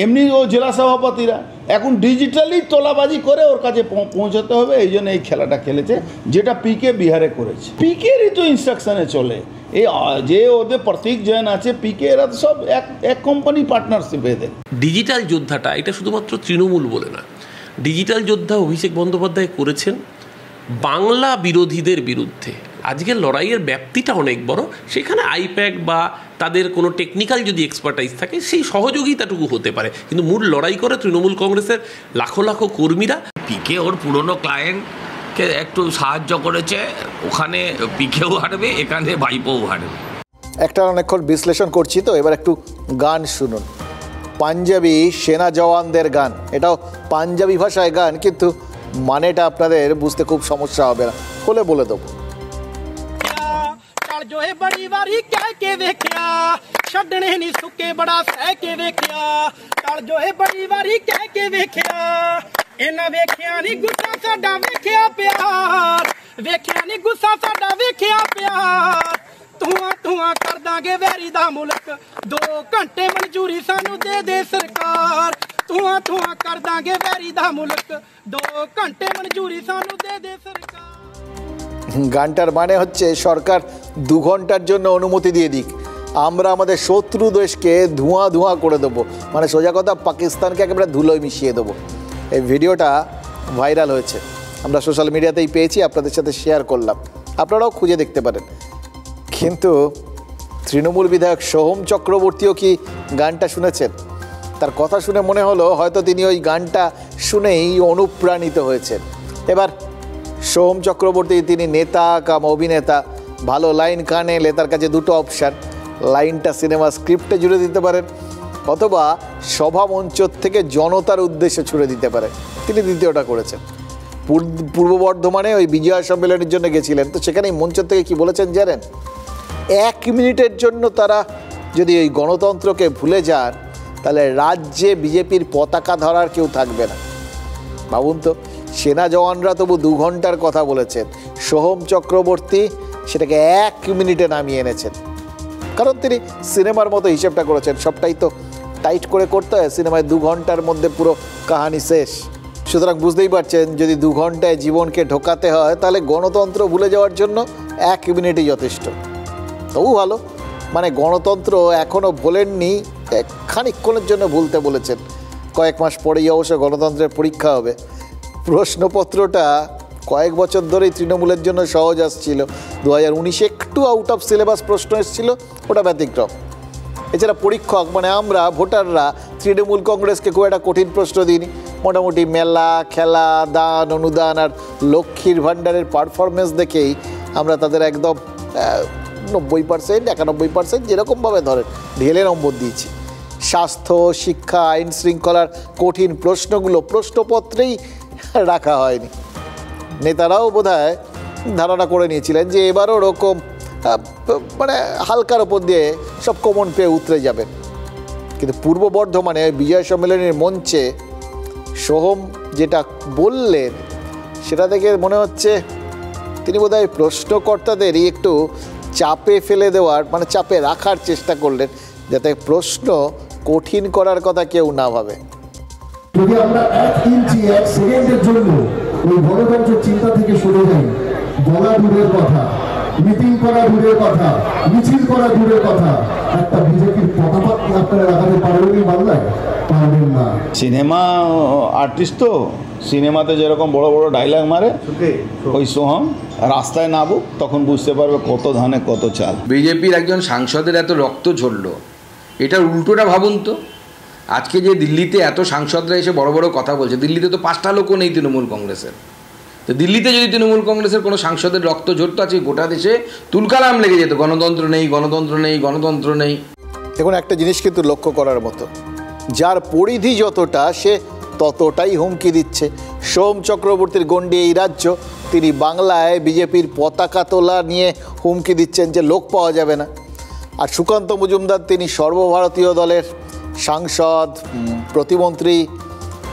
এমনি ও জেলা সভাপতিরা এখন ডিজিটালি তোলাবাজি করে ওর কাছে পৌঁছাতে হবে, এই জন্য এই খেলাটা খেলেছে, যেটা পিকে বিহারে করেছে। পিকেরই তো ইনস্ট্রাকশনে চলে, এই যে ওদের প্রতীক জৈন আছে, পিকে, এরা তো সব এক কোম্পানি পার্টনারশিপ এদের। ডিজিটাল যোদ্ধাটা এটা শুধুমাত্র তৃণমূল বলে না, ডিজিটাল যোদ্ধা অভিষেক বন্দ্যোপাধ্যায় করেছেন বাংলা বিরোধীদের বিরুদ্ধে। আজকের লড়াইয়ের ব্যাপ্তিটা অনেক বড়, সেখানে আইপ্যাক বা তাদের কোনো টেকনিক্যাল যদি এক্সপার্টাইজ থাকে সেই সহযোগিতাটুকু হতে পারে, কিন্তু মূল লড়াই করে তৃণমূল কংগ্রেসের লাখো লাখো কর্মীরা। পিকে ওর পুরনো ক্লায়েন্টকে একটু সাহায্য করেছে, ওখানে পিকেও হারবে, এখানে ভাইপোও হারবে। একটা অনেকক্ষণ বিশ্লেষণ করছি তো, এবার একটু গান শুনুন। পাঞ্জাবি সেনা জওয়ানদের গান, এটাও পাঞ্জাবি ভাষায় গান, কিন্তু মানেটা আপনাদের বুঝতে খুব সমস্যা হবে না, হলে বলে দেবো। जो है बड़ी वारी कह के देखिया छड़ने नहीं सुके बड़ा सह के देखिया कल जो है बड़ी वारी कह के देखिया इना वेखिया नहीं गुस्सा साडा वेखिया प्यार वेखिया नहीं गुस्सा साडा वेखिया प्यार धुआं कर दांगे वैरी दा मुल्क 2 घंटे मंजूरी सानू दे सरकार धुआं कर दांगे वैरी दा मुल्क 2 घंटे मंजूरी सानू दे सरकार। গানটার মানে হচ্ছে সরকার 2 ঘন্টার জন্য অনুমতি দিয়ে দিক, আমরা আমাদের শত্রু দেশকে ধোঁয়া করে দেবো, মানে সোজা কথা পাকিস্তানকে একেবারে ধুলোয় মিশিয়ে দেবো। এই ভিডিওটা ভাইরাল হয়েছে, আমরা সোশ্যাল মিডিয়াতেই পেয়েছি, আপনাদের সাথে শেয়ার করলাম, আপনারাও খুঁজে দেখতে পারেন। কিন্তু তৃণমূল বিধায়ক সোহম চক্রবর্তীও কি গানটা শুনেছেন? তার কথা শুনে মনে হলো হয়তো তিনি ওই গানটা শুনেই অনুপ্রাণিত হয়েছেন। এবার সোহম চক্রবর্তী, তিনি নেতা কাম অভিনেতা, ভালো লাইন কানে এলে তার কাছে 2টো অপশান, লাইনটা সিনেমা স্ক্রিপ্টে জুড়ে দিতে পারেন অথবা সভা মঞ্চ থেকে জনতার উদ্দেশ্যে ছুড়ে দিতে পারেন। তিনি দ্বিতীয়টা করেছেন। পূর্ব বর্ধমানে ওই বিজয়া সম্মেলনের জন্য গেছিলেন, তো সেখানেই মঞ্চ থেকে কি বলেছেন জানেন? 1 মিনিটের জন্য তারা যদি ওই গণতন্ত্রকে ভুলে যান তাহলে রাজ্যে বিজেপির পতাকা ধরার কেউ থাকবে না। ভাবুন তো, সেনা জওয়ানরা তবু 2 ঘন্টার কথা বলেছেন, সোহম চক্রবর্তী সেটাকে 1 মিনিটে নামিয়ে এনেছেন, কারণ তিনি সিনেমার মতো হিসেবটা করেছেন, সবটাই তো টাইট করে করতে হয়, সিনেমায় 2 ঘন্টার মধ্যে পুরো কাহানি শেষ। সুতরাং বুঝতেই পারছেন, যদি 2 ঘন্টায় জীবনকে ঢোকাতে হয় তাহলে গণতন্ত্র ভুলে যাওয়ার জন্য 1 মিনিটই যথেষ্ট। তবু ভালো, মানে গণতন্ত্র এখনও ভোলেননি, খানিকক্ষণের জন্য ভুলতে বলেছেন। কয়েক মাস পরেই অবশ্য গণতন্ত্রের পরীক্ষা হবে। প্রশ্নপত্রটা কয়েক বছর ধরেই তৃণমূলের জন্য সহজ আসছিল, 2019-এ একটু আউট অফ সিলেবাস প্রশ্ন এসেছিল, ওটা ব্যতিক্রম। এছাড়া পরীক্ষক মানে আমরা ভোটাররা তৃণমূল কংগ্রেসকে খুব একটা কঠিন প্রশ্ন দিইনি, মোটামুটি মেলা, খেলা, দান, অনুদান আর লক্ষ্মীর ভাণ্ডারের পারফরমেন্স দেখেই আমরা তাদের একদম 90%, 91% যেরকমভাবে ধরেন ঢেলে নম্বর দিয়েছি। স্বাস্থ্য, শিক্ষা, আইন শৃঙ্খলার কঠিন প্রশ্নগুলো প্রশ্নপত্রেই রাখা হয়নি। নেতারাও বোধহয় ধারণা করে নিয়েছিলেন যে এবারও ওরকম মানে হালকার ওপর দিয়ে সব কমন পেয়ে উতরে যাবেন। কিন্তু পূর্ব বর্ধমানে বিজয় সম্মেলনের মঞ্চে সোহম যেটা বললেন সেটা থেকে মনে হচ্ছে তিনি বোধহয় প্রশ্নকর্তাদেরই একটু চাপে ফেলে দেওয়ার মানে চাপে রাখার চেষ্টা করলেন, যাতে প্রশ্ন কঠিন করার কথা কেউ না ভাবে। যদি আমরা 1 ইঞ্চি 1 সেকেন্ডের জন্য ওই গণতন্ত্রের চিন্তা থেকে সরে যাই, বলা দূরের কথা, মিটিং করা দূরের কথা, মিছিল করা দূরের কথা, একটা বিজেপির পতাকা কি আপনারা লাগাতে পারবেন বাংলায়? পারবেন না। সিনেমা আর্টিস্ট তো সিনেমাতে যেরকম বড় বড় ডায়লগ মারে, ওই সোহম রাস্তায় নামুক তখন বুঝতে পারবে কত ধানে কত চাল। বিজেপির একজন সাংসদের এত রক্ত ঝরলো, এটার উল্টোটা ভাবুন তো। আজকে যে দিল্লিতে এত সাংসদরা এসে বড় বড় কথা বলছে, দিল্লিতে তো 5টা লোকও নেই তৃণমূল কংগ্রেসের। তো দিল্লিতে যদি তৃণমূল কংগ্রেসের কোনো সাংসদের রক্ত ঝরতো, আছে গোটা দেশে তুলকালাম লেগে যেত, গণতন্ত্র নেই, গণতন্ত্র নেই, গণতন্ত্র নেই। দেখুন, একটা জিনিস কিন্তু লক্ষ্য করার মতো, যার পরিধি যতটা সে ততটাই হুমকি দিচ্ছে। সোম চক্রবর্তীর গণ্ডি এই রাজ্য, তিনি বাংলায় বিজেপির পতাকা তোলা নিয়ে হুমকি দিচ্ছেন যে লোক পাওয়া যাবে না। আর সুকান্ত মজুমদার তিনি সর্বভারতীয় দলের সাংসদ, প্রতিমন্ত্রী,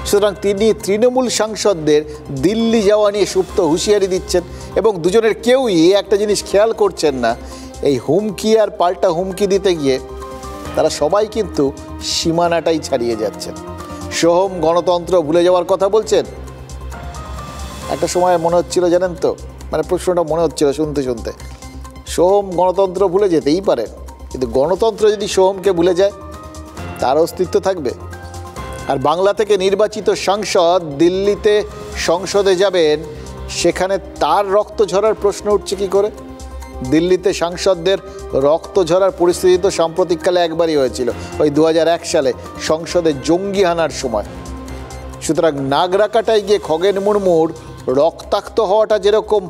সুতরাং তিনি তৃণমূল সাংসদদের দিল্লি যাওয়া নিয়ে সুপ্ত হুঁশিয়ারি দিচ্ছেন। এবং দুজনের কেউই একটা জিনিস খেয়াল করছেন না, এই হুমকি আর পাল্টা হুমকি দিতে গিয়ে তারা সবাই কিন্তু সীমানাটাই ছাড়িয়ে যাচ্ছেন। সোহম গণতন্ত্র ভুলে যাওয়ার কথা বলছেন। একটা সময় মনে হচ্ছিল, জানেন তো, মানে প্রশ্নটা মনে হচ্ছিল শুনতে শুনতে, সোহম গণতন্ত্র ভুলে যেতেই পারে, কিন্তু গণতন্ত্র যদি সোহমকে ভুলে যায় তার অস্তিত্ব থাকবে? আর বাংলা থেকে নির্বাচিত সাংসদ দিল্লিতে সংসদে যাবেন, সেখানে তার রক্ত ঝরার প্রশ্ন উঠছে কি করে? দিল্লিতে সাংসদদের রক্ত ঝরার পরিস্থিতি তো সাম্প্রতিককালে একবারই হয়েছিল, ওই 2001 সালে সংসদে জঙ্গি হানার সময়। সুতরাং নাগরাকাটায় গিয়ে খগেন মুর্মুর রক্তাক্ত হওয়াটা যেরকম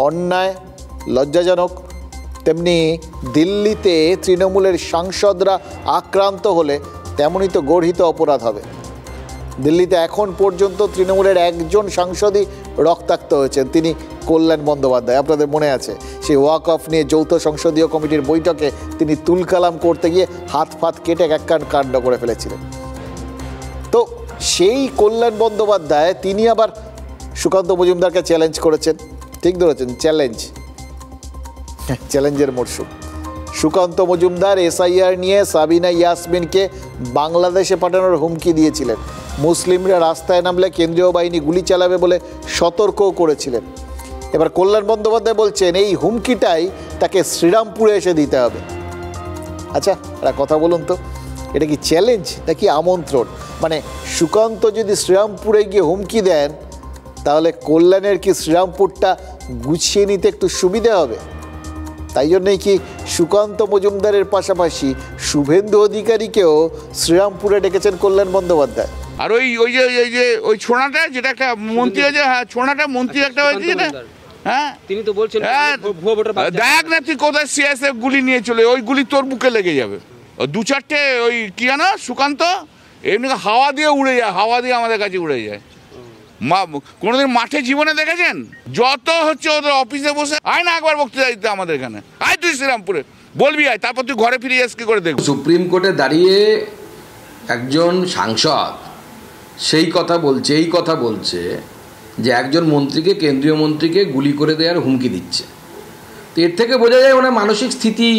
অন্যায়, লজ্জাজনক, তেমনি দিল্লিতে তৃণমূলের সাংসদরা আক্রান্ত হলে তেমনই তো গর্হিত অপরাধ হবে। দিল্লিতে এখন পর্যন্ত তৃণমূলের একজন সাংসদই রক্তাক্ত হয়েছেন, তিনি কল্যাণ বন্দ্যোপাধ্যায়। আপনাদের মনে আছে সেই ওয়াক অফ নিয়ে যৌথ সংসদীয় কমিটির বৈঠকে তিনি তুলকালাম করতে গিয়ে হাত ফাত কেটে একখান কাণ্ড করে ফেলেছিলেন। তো সেই কল্যাণ বন্দ্যোপাধ্যায় তিনি আবার সুকান্ত মজুমদারকে চ্যালেঞ্জ করেছেন। ঠিক ধরেছেন, চ্যালেঞ্জের মরশুম। সুকান্ত মজুমদার এসআইআর নিয়ে সাবিনা ইয়াসমিনকে বাংলাদেশে পাঠানোর হুমকি দিয়েছিলেন। মুসলিমরা রাস্তায় নামলে কেন্দ্রীয় বাহিনী গুলি চালাবে বলে সতর্কও করেছিলেন। এবার কল্যাণ বন্দ্যোপাধ্যায় বলছেন এই হুমকিটাই তাকে শ্রীরামপুরে এসে দিতে হবে। আচ্ছা, একটা কথা বলুন তো, এটা কি চ্যালেঞ্জ নাকি আমন্ত্রণ? মানে সুকান্ত যদি শ্রীরামপুরে গিয়ে হুমকি দেন, তাহলে কল্যাণের কি শ্রীরামপুরটা গুছিয়ে নিতে একটু সুবিধা হবে? তাই জন্যই কি সুকান্ত মজুমদারের পাশাপাশি শুভেন্দু অধিকারীকেও শ্রীরামপুরে ডেকেছেন কল্যাণ বন্দ্যোপাধ্যায়। আর ওই ছোঁড়াটা যেটা একটা মন্ত্রী হয়েছে, হ্যাঁ ছোঁড়াটা মন্ত্রী একটা হয়েছে যেটা, হ্যাঁ তিনি তো বলছেন দেখ না তুই কোথায় সিএসএফ গুলি নিয়ে চলে, ওই গুলি তোর বুকে লেগে যাবে। 2-4টে ওই কি জানো সুকান্ত এমনি হাওয়া দিয়ে উড়ে যায়, হাওয়া দিয়ে আমাদের কাছে উড়ে যায়। কোনোদিন মাঠে জীবনে দেখেছেন? যত হচ্ছে ওদের অফিসে বসে, আয় না একবার বক্তৃতা দিতে আমাদের এখানে, আয় তুই শ্রীরামপুরে বলবি, আয়, তারপর তুই ঘরে ফিরে যাস কি করে দেখবি। সুপ্রিম কোর্টে দাঁড়িয়ে একজন সাংসদ সেই কথা বলছে, এই কথা বলছে যে একজন মন্ত্রীকে, কেন্দ্রীয় মন্ত্রীকে গুলি করে দেওয়ার হুমকি দিচ্ছে। তো এর থেকে বোঝা যায় ওনার মানসিক স্থিতি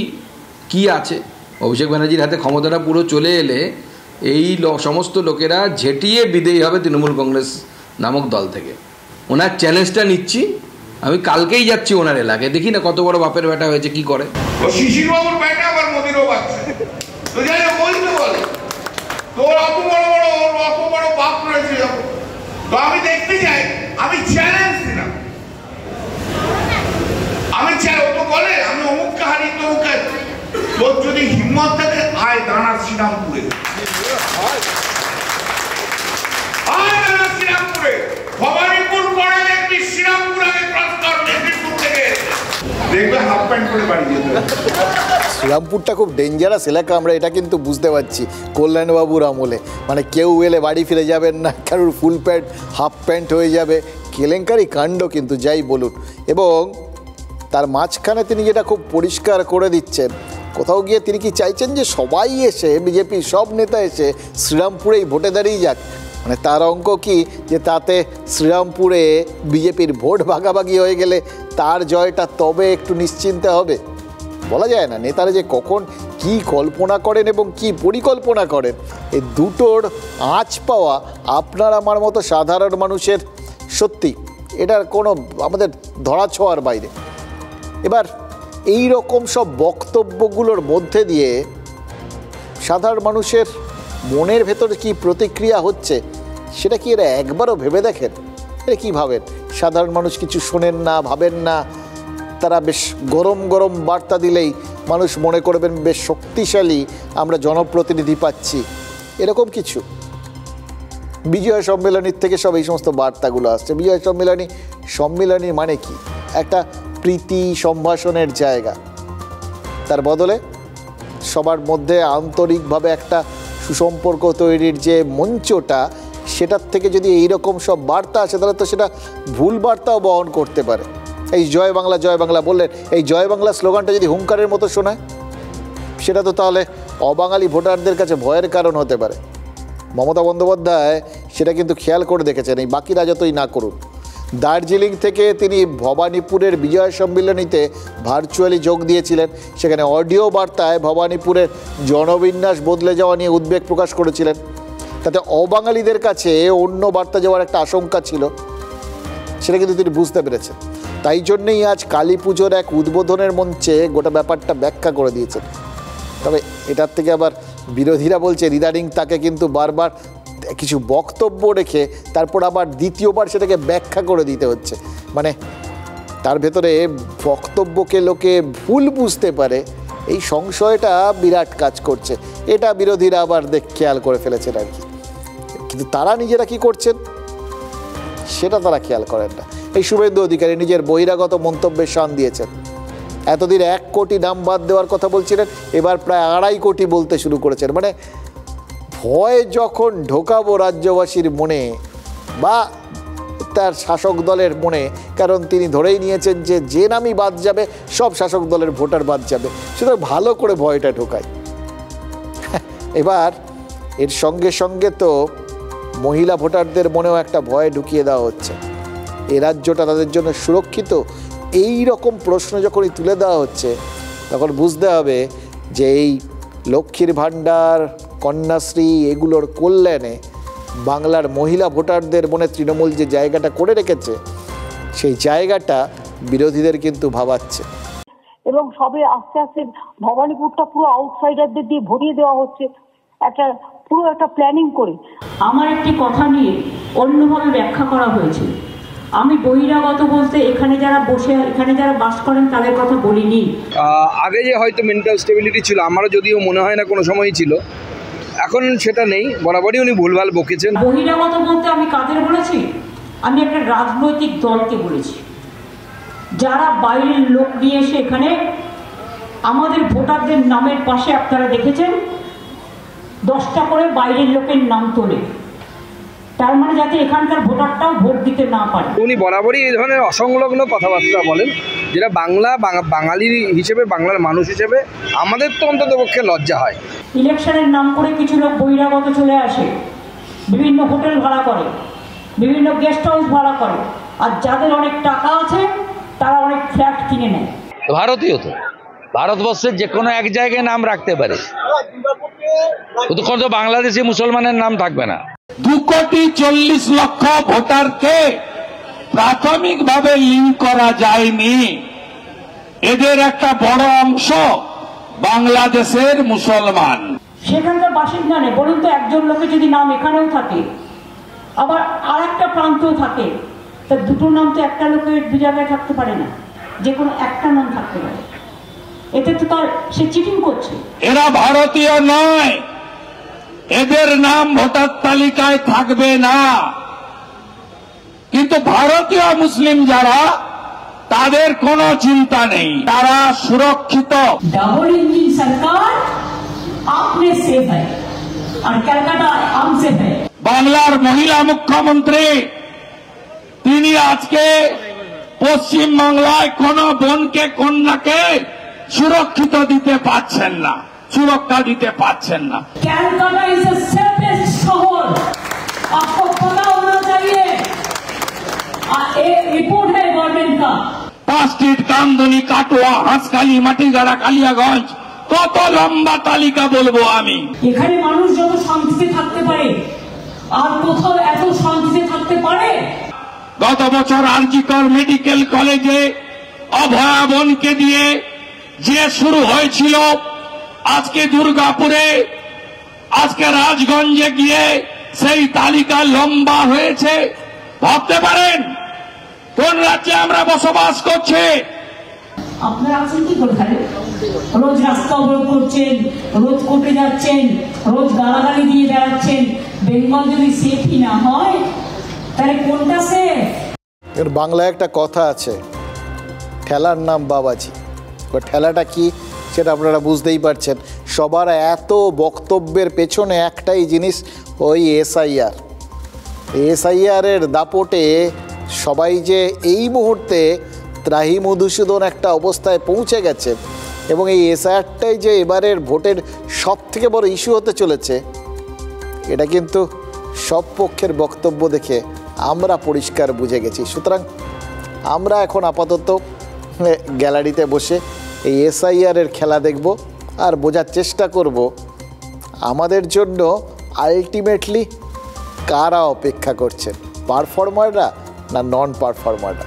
কি আছে। অভিষেক ব্যানার্জির হাতে ক্ষমতাটা পুরো চলে এলে এই সমস্ত লোকেরা ঝেঁটিয়ে বিদেয়ী হবে তৃণমূল কংগ্রেস নামক দল থেকে। ওনার চ্যালেঞ্জটা নিচ্ছি, আমি কালকেই যাচ্ছি ওনার এলাকায়, দেখি না কত বড় বাপের বেটা হয়েছে, কি করে। শিশির বাবুর বেটা আবার মোদিরও বাচ্চা, তো যাই হোক বলতে বলে তোর অত বড় বাপ রয়েছে যখন, তো আমি দেখতে চাই, আমি চ্যালেঞ্জ দিলাম, আমি ও তো বলে আমি অমুককে হারিয়ে তমুককে, তোর যদি হিম্মত থাকে আয় দাঁড়া শ্রীরামপুরে, আয় দাঁড়া শ্রীরামপুরে, ভবানীপুর পরে দেখবি শ্রীরামপুর আগে ক্রস কর, মেদিনীপুর থেকে দেখবে হাফ প্যান্ট পরে বাড়ি যেতে হবে। শ্রীরামপুরটা খুব ডেঞ্জারাস এলাকা, আমরা এটা কিন্তু বুঝতে পারছি কল্যাণবাবুর আমলে। মানে কেউ এলে বাড়ি ফিরে যাবেন না, কারোর ফুল প্যান্ট হাফ প্যান্ট হয়ে যাবে, কেলেঙ্কারি কাণ্ড কিন্তু যাই বলুন। এবং তার মাঝখানে তিনি যেটা খুব পরিষ্কার করে দিচ্ছেন, কোথাও গিয়ে তিনি কি চাইছেন যে সবাই এসে, বিজেপির সব নেতা এসে শ্রীরামপুরেই ভোটে দাঁড়িয়ে যাক? মানে তার অঙ্ক কি যে তাতে শ্রীরামপুরে বিজেপির ভোট ভাগাভাগি হয়ে গেলে তার জয়টা তবে একটু নিশ্চিন্তে হবে? বলা যায় না নেতারা যে কখন কি কল্পনা করেন এবং কি পরিকল্পনা করেন, এই দুটোর আঁচ পাওয়া আপনার আমার মতো সাধারণ মানুষের সত্যি এটার কোনো আমাদের ধরাছোঁয়ার বাইরে। এবার এই রকম সব বক্তব্যগুলোর মধ্যে দিয়ে সাধারণ মানুষের মনের ভেতরে কি প্রতিক্রিয়া হচ্ছে সেটা কি এরা একবারও ভেবে দেখেন? এরা কী ভাবেন? সাধারণ মানুষ কিছু শোনেন না, ভাবেন না, তারা বেশ গরম গরম বার্তা দিলেই মানুষ মনে করবেন বেশ শক্তিশালী, আমরা জনপ্রতিনিধি পাচ্ছি, এরকম কিছু। বিজয় সম্মেলনীর থেকে সব এই সমস্ত বার্তাগুলো আসছে। বিজয় সম্মেলনী মানে কি? একটা প্রীতি সম্ভাষণের জায়গা, তার বদলে সবার মধ্যে আন্তরিকভাবে একটা সুসম্পর্ক তৈরির যে মঞ্চটা, সেটার থেকে যদি এইরকম সব বার্তা আসে তাহলে তো সেটা ভুল বার্তাও বহন করতে পারে। এই জয় বাংলা বললেন, এই জয় বাংলা স্লোগানটা যদি হুঙ্কারের মতো শোনায় সেটা তো তাহলে অবাঙালি ভোটারদের কাছে ভয়ের কারণ হতে পারে। মমতা বন্দ্যোপাধ্যায় সেটা কিন্তু খেয়াল করে দেখেছেন, এই বাকিরা যতই না করুন। দার্জিলিং থেকে তিনি ভবানীপুরের বিজয় সম্মেলনীতে ভার্চুয়ালি যোগ দিয়েছিলেন। সেখানে অডিও বার্তায় ভবানীপুরের জনবিন্যাস বদলে যাওয়া নিয়ে উদ্বেগ প্রকাশ করেছিলেন। তাতে অবাঙালিদের কাছে অন্য বার্তা যাওয়ার একটা আশঙ্কা ছিল, সেটা কিন্তু তিনি বুঝতে পেরেছেন। তাই জন্যেই আজ কালী পুজোর এক উদ্বোধনের মঞ্চে গোটা ব্যাপারটা ব্যাখ্যা করে দিয়েছেন। তবে এটার থেকে আবার বিরোধীরা বলছে ইদানিং তাকে কিন্তু বারবার কিছু বক্তব্য রেখে তারপর আবার দ্বিতীয়বার সেটাকে ব্যাখ্যা করে দিতে হচ্ছে। মানে তার ভেতরে বক্তব্যকে লোকে ভুল বুঝতে পারে, এই সংশয়টা বিরাট কাজ করছে। এটা বিরোধীরা আবার খেয়াল করে ফেলেছেন আর কি, কিন্তু তারা নিজেরা কি করছেন সেটা তারা খেয়াল করেন না। এই শুভেন্দু অধিকারী নিজের বহিরাগত মন্তব্যে শান দিয়েছেন। এতদিন 1 কোটি নাম বাদ দেওয়ার কথা বলছিলেন, এবার প্রায় 2.5 কোটি বলতে শুরু করেছেন। মানে ভয় যখন ঢোকাবো রাজ্যবাসীর মনে বা তার শাসক দলের মনে, কারণ তিনি ধরেই নিয়েছেন যে যে নামই বাদ যাবে সব শাসক দলের ভোটার বাদ যাবে, সুতরাং ভালো করে ভয়টা ঢোকায়। এবার এর সঙ্গে সঙ্গে তো মহিলা ভোটারদের মনেও একটা ভয় ঢুকিয়ে দেওয়া হচ্ছে। এ রাজ্যটা তাদের জন্য সুরক্ষিত, এই রকম প্রশ্ন যখনই তুলে দেওয়া হচ্ছে তখন বুঝতে হবে যে এই লক্ষ্মীর ভাণ্ডার, কন্যাশ্রী এগুলোর কল্যাণে বাংলার মহিলা ভোটারদের মনে তৃণমূল যে জায়গাটা করে রেখেছে সেই জায়গাটা বিরোধীদের কিন্তু ভাবাচ্ছে। এবং সবে আস্তে আস্তে ভবানীপুরটা পুরো আউটসাইডারদের দিয়ে ভরিয়ে দেওয়া হচ্ছে পুরো একটা প্ল্যানিং করে। আমার একটি কথা নিয়ে অন্যভাবে ব্যাখ্যা করা হয়েছে। আমি বহিরাগত বলতে এখানে যারা বাস করেন তাদের কথা বলিনি। আগে যে হয়তো মেন্টাল স্টেবিলিটি ছিল, আমারও যদিও মনে হয় না কোনো সময়ই ছিল, এখন সেটা নেই। বরাবরই উনি ভুলভাল বকেছেন। বহিরাগত বলতে আমি কাদের বলেছি? আমি একটা রাজনৈতিক দলকে বলেছি, যারা বাইরের লোক নিয়ে এসে এখানে আমাদের ভোটারদের নামের পাশে আপনারা দেখেছেন 10টা করে বাইরের লোকের নাম তোলে, তার মানে যাতে এখানকার ভোটারটাও ভোট দিতে না পারে। উনি বরাবরই এই ধরনের অসংলগ্ন কথাবার্তা বলেন, যেটা বাঙালি হিসেবে, বাংলার মানুষ হিসেবে আমাদের তো অন্ততপক্ষে লজ্জা হয়। ইলেকশনের নাম করে কিছু লোক বহিরাগত চলে আসে, বিভিন্ন হোটেল ভাড়া করে, বিভিন্ন গেস্ট হাউস ভাড়া করে, আর যাদের অনেক টাকা আছে তারা অনেক ফ্ল্যাট কিনে নেয়। ভারতীয় তো ভারতবর্ষের যে কোনো এক জায়গায় নাম রাখতে পারে, কিন্তু বাংলাদেশি মুসলমানের নাম থাকবে না। 2,40,00,000 ভোটারকে প্রাথমিকভাবে লিঙ্ক করা যায়নি। এদের একটা বড় অংশ বাংলাদেশের মুসলমান। সেখানকার বাসিন্দা নেই, বলুন তো একজন লোকের যদি নাম এখানেও থাকে আবার আর একটা প্রান্তেও থাকে, তা দুটো নাম তো একটা লোকের দু জায়গায় থাকতে পারে না, যে কোনো একটা নাম থাকতে পারে। এতে তো তার সে চিটিং করছে। এরা ভারতীয় নয়, এদের নাম ভোটার তালিকায় থাকবে না। কিন্তু ভারতীয় মুসলিম যারা, তাদের কোনো চিন্তা নেই, তারা সুরক্ষিত। ডাবল ইঞ্জিন সরকার আপনি সেফ है और কলকাতা हमसे है। বাংলার মহিলা মুখ্যমন্ত্রী তিনি আজকে পশ্চিমবাংলায় কোন বোনকে কন্যাকে সুরক্ষিত দিতে পারছেন না, সুরক্ষা দিতে পারছেন না। ক্যালকাটা ইজ দ্য সেফেস্ট শহর, आपको पता होना चाहिए। एक रिपोर्ट है गवर्नमेंट का। पास्टिट, कामदनी, काटुआ, हांसखाली, माटीगाड़ा, कालियागंज, কত লম্বা তালিকা বলবো আমি। এখানে মানুষ যত শান্তিতে থাকতে পারে আর কোথাও এত শান্তিতে থাকতে পারে? গত বছর আরজিকর মেডিকেল কলেজে অভয়া বোনকে দিয়ে যে শুরু হয়েছিল, আজকে দুর্গাপুরে, আজকে রাজগঞ্জে গিয়ে সেই তালিকা লম্বা হয়েছে। ভাবতে পারেন কোন রাজ্যে আমরা বসবাস করছি? আপনারা আছেন কি কোথায়? রোজ রাস্তা অবরোধ করছেন, রোজ কোর্টে যাচ্ছেন, রোজ গালাগালি দিয়ে বেড়াচ্ছেন। বেঙ্গল যদি সেফই না হয় তাহলে কোনটা সেফ? এর বাংলায় একটা কথা আছে, ঠেলার নাম বাবাজি। ঠেলাটা কি সেটা আপনারা বুঝতেই পারছেন। সবার এত বক্তব্যের পেছনে একটাই জিনিস, ওই এসআইআরের দাপটে সবাই যে এই মুহূর্তে ত্রাহি মধুসূদন একটা অবস্থায় পৌঁছে গেছে, এবং এই এসআইআরটাই যে এবারের ভোটের সব থেকে বড় ইস্যু হতে চলেছে, এটা কিন্তু সব পক্ষের বক্তব্য দেখে আমরা পরিষ্কার বুঝে গেছি। সুতরাং আমরা এখন আপাতত গ্যালারিতে বসে এই এসআইআরের খেলা দেখব আর বোঝার চেষ্টা করব আমাদের জন্য আলটিমেটলি কারা অপেক্ষা করছেন, পারফর্মাররা না নন পারফর্মাররা।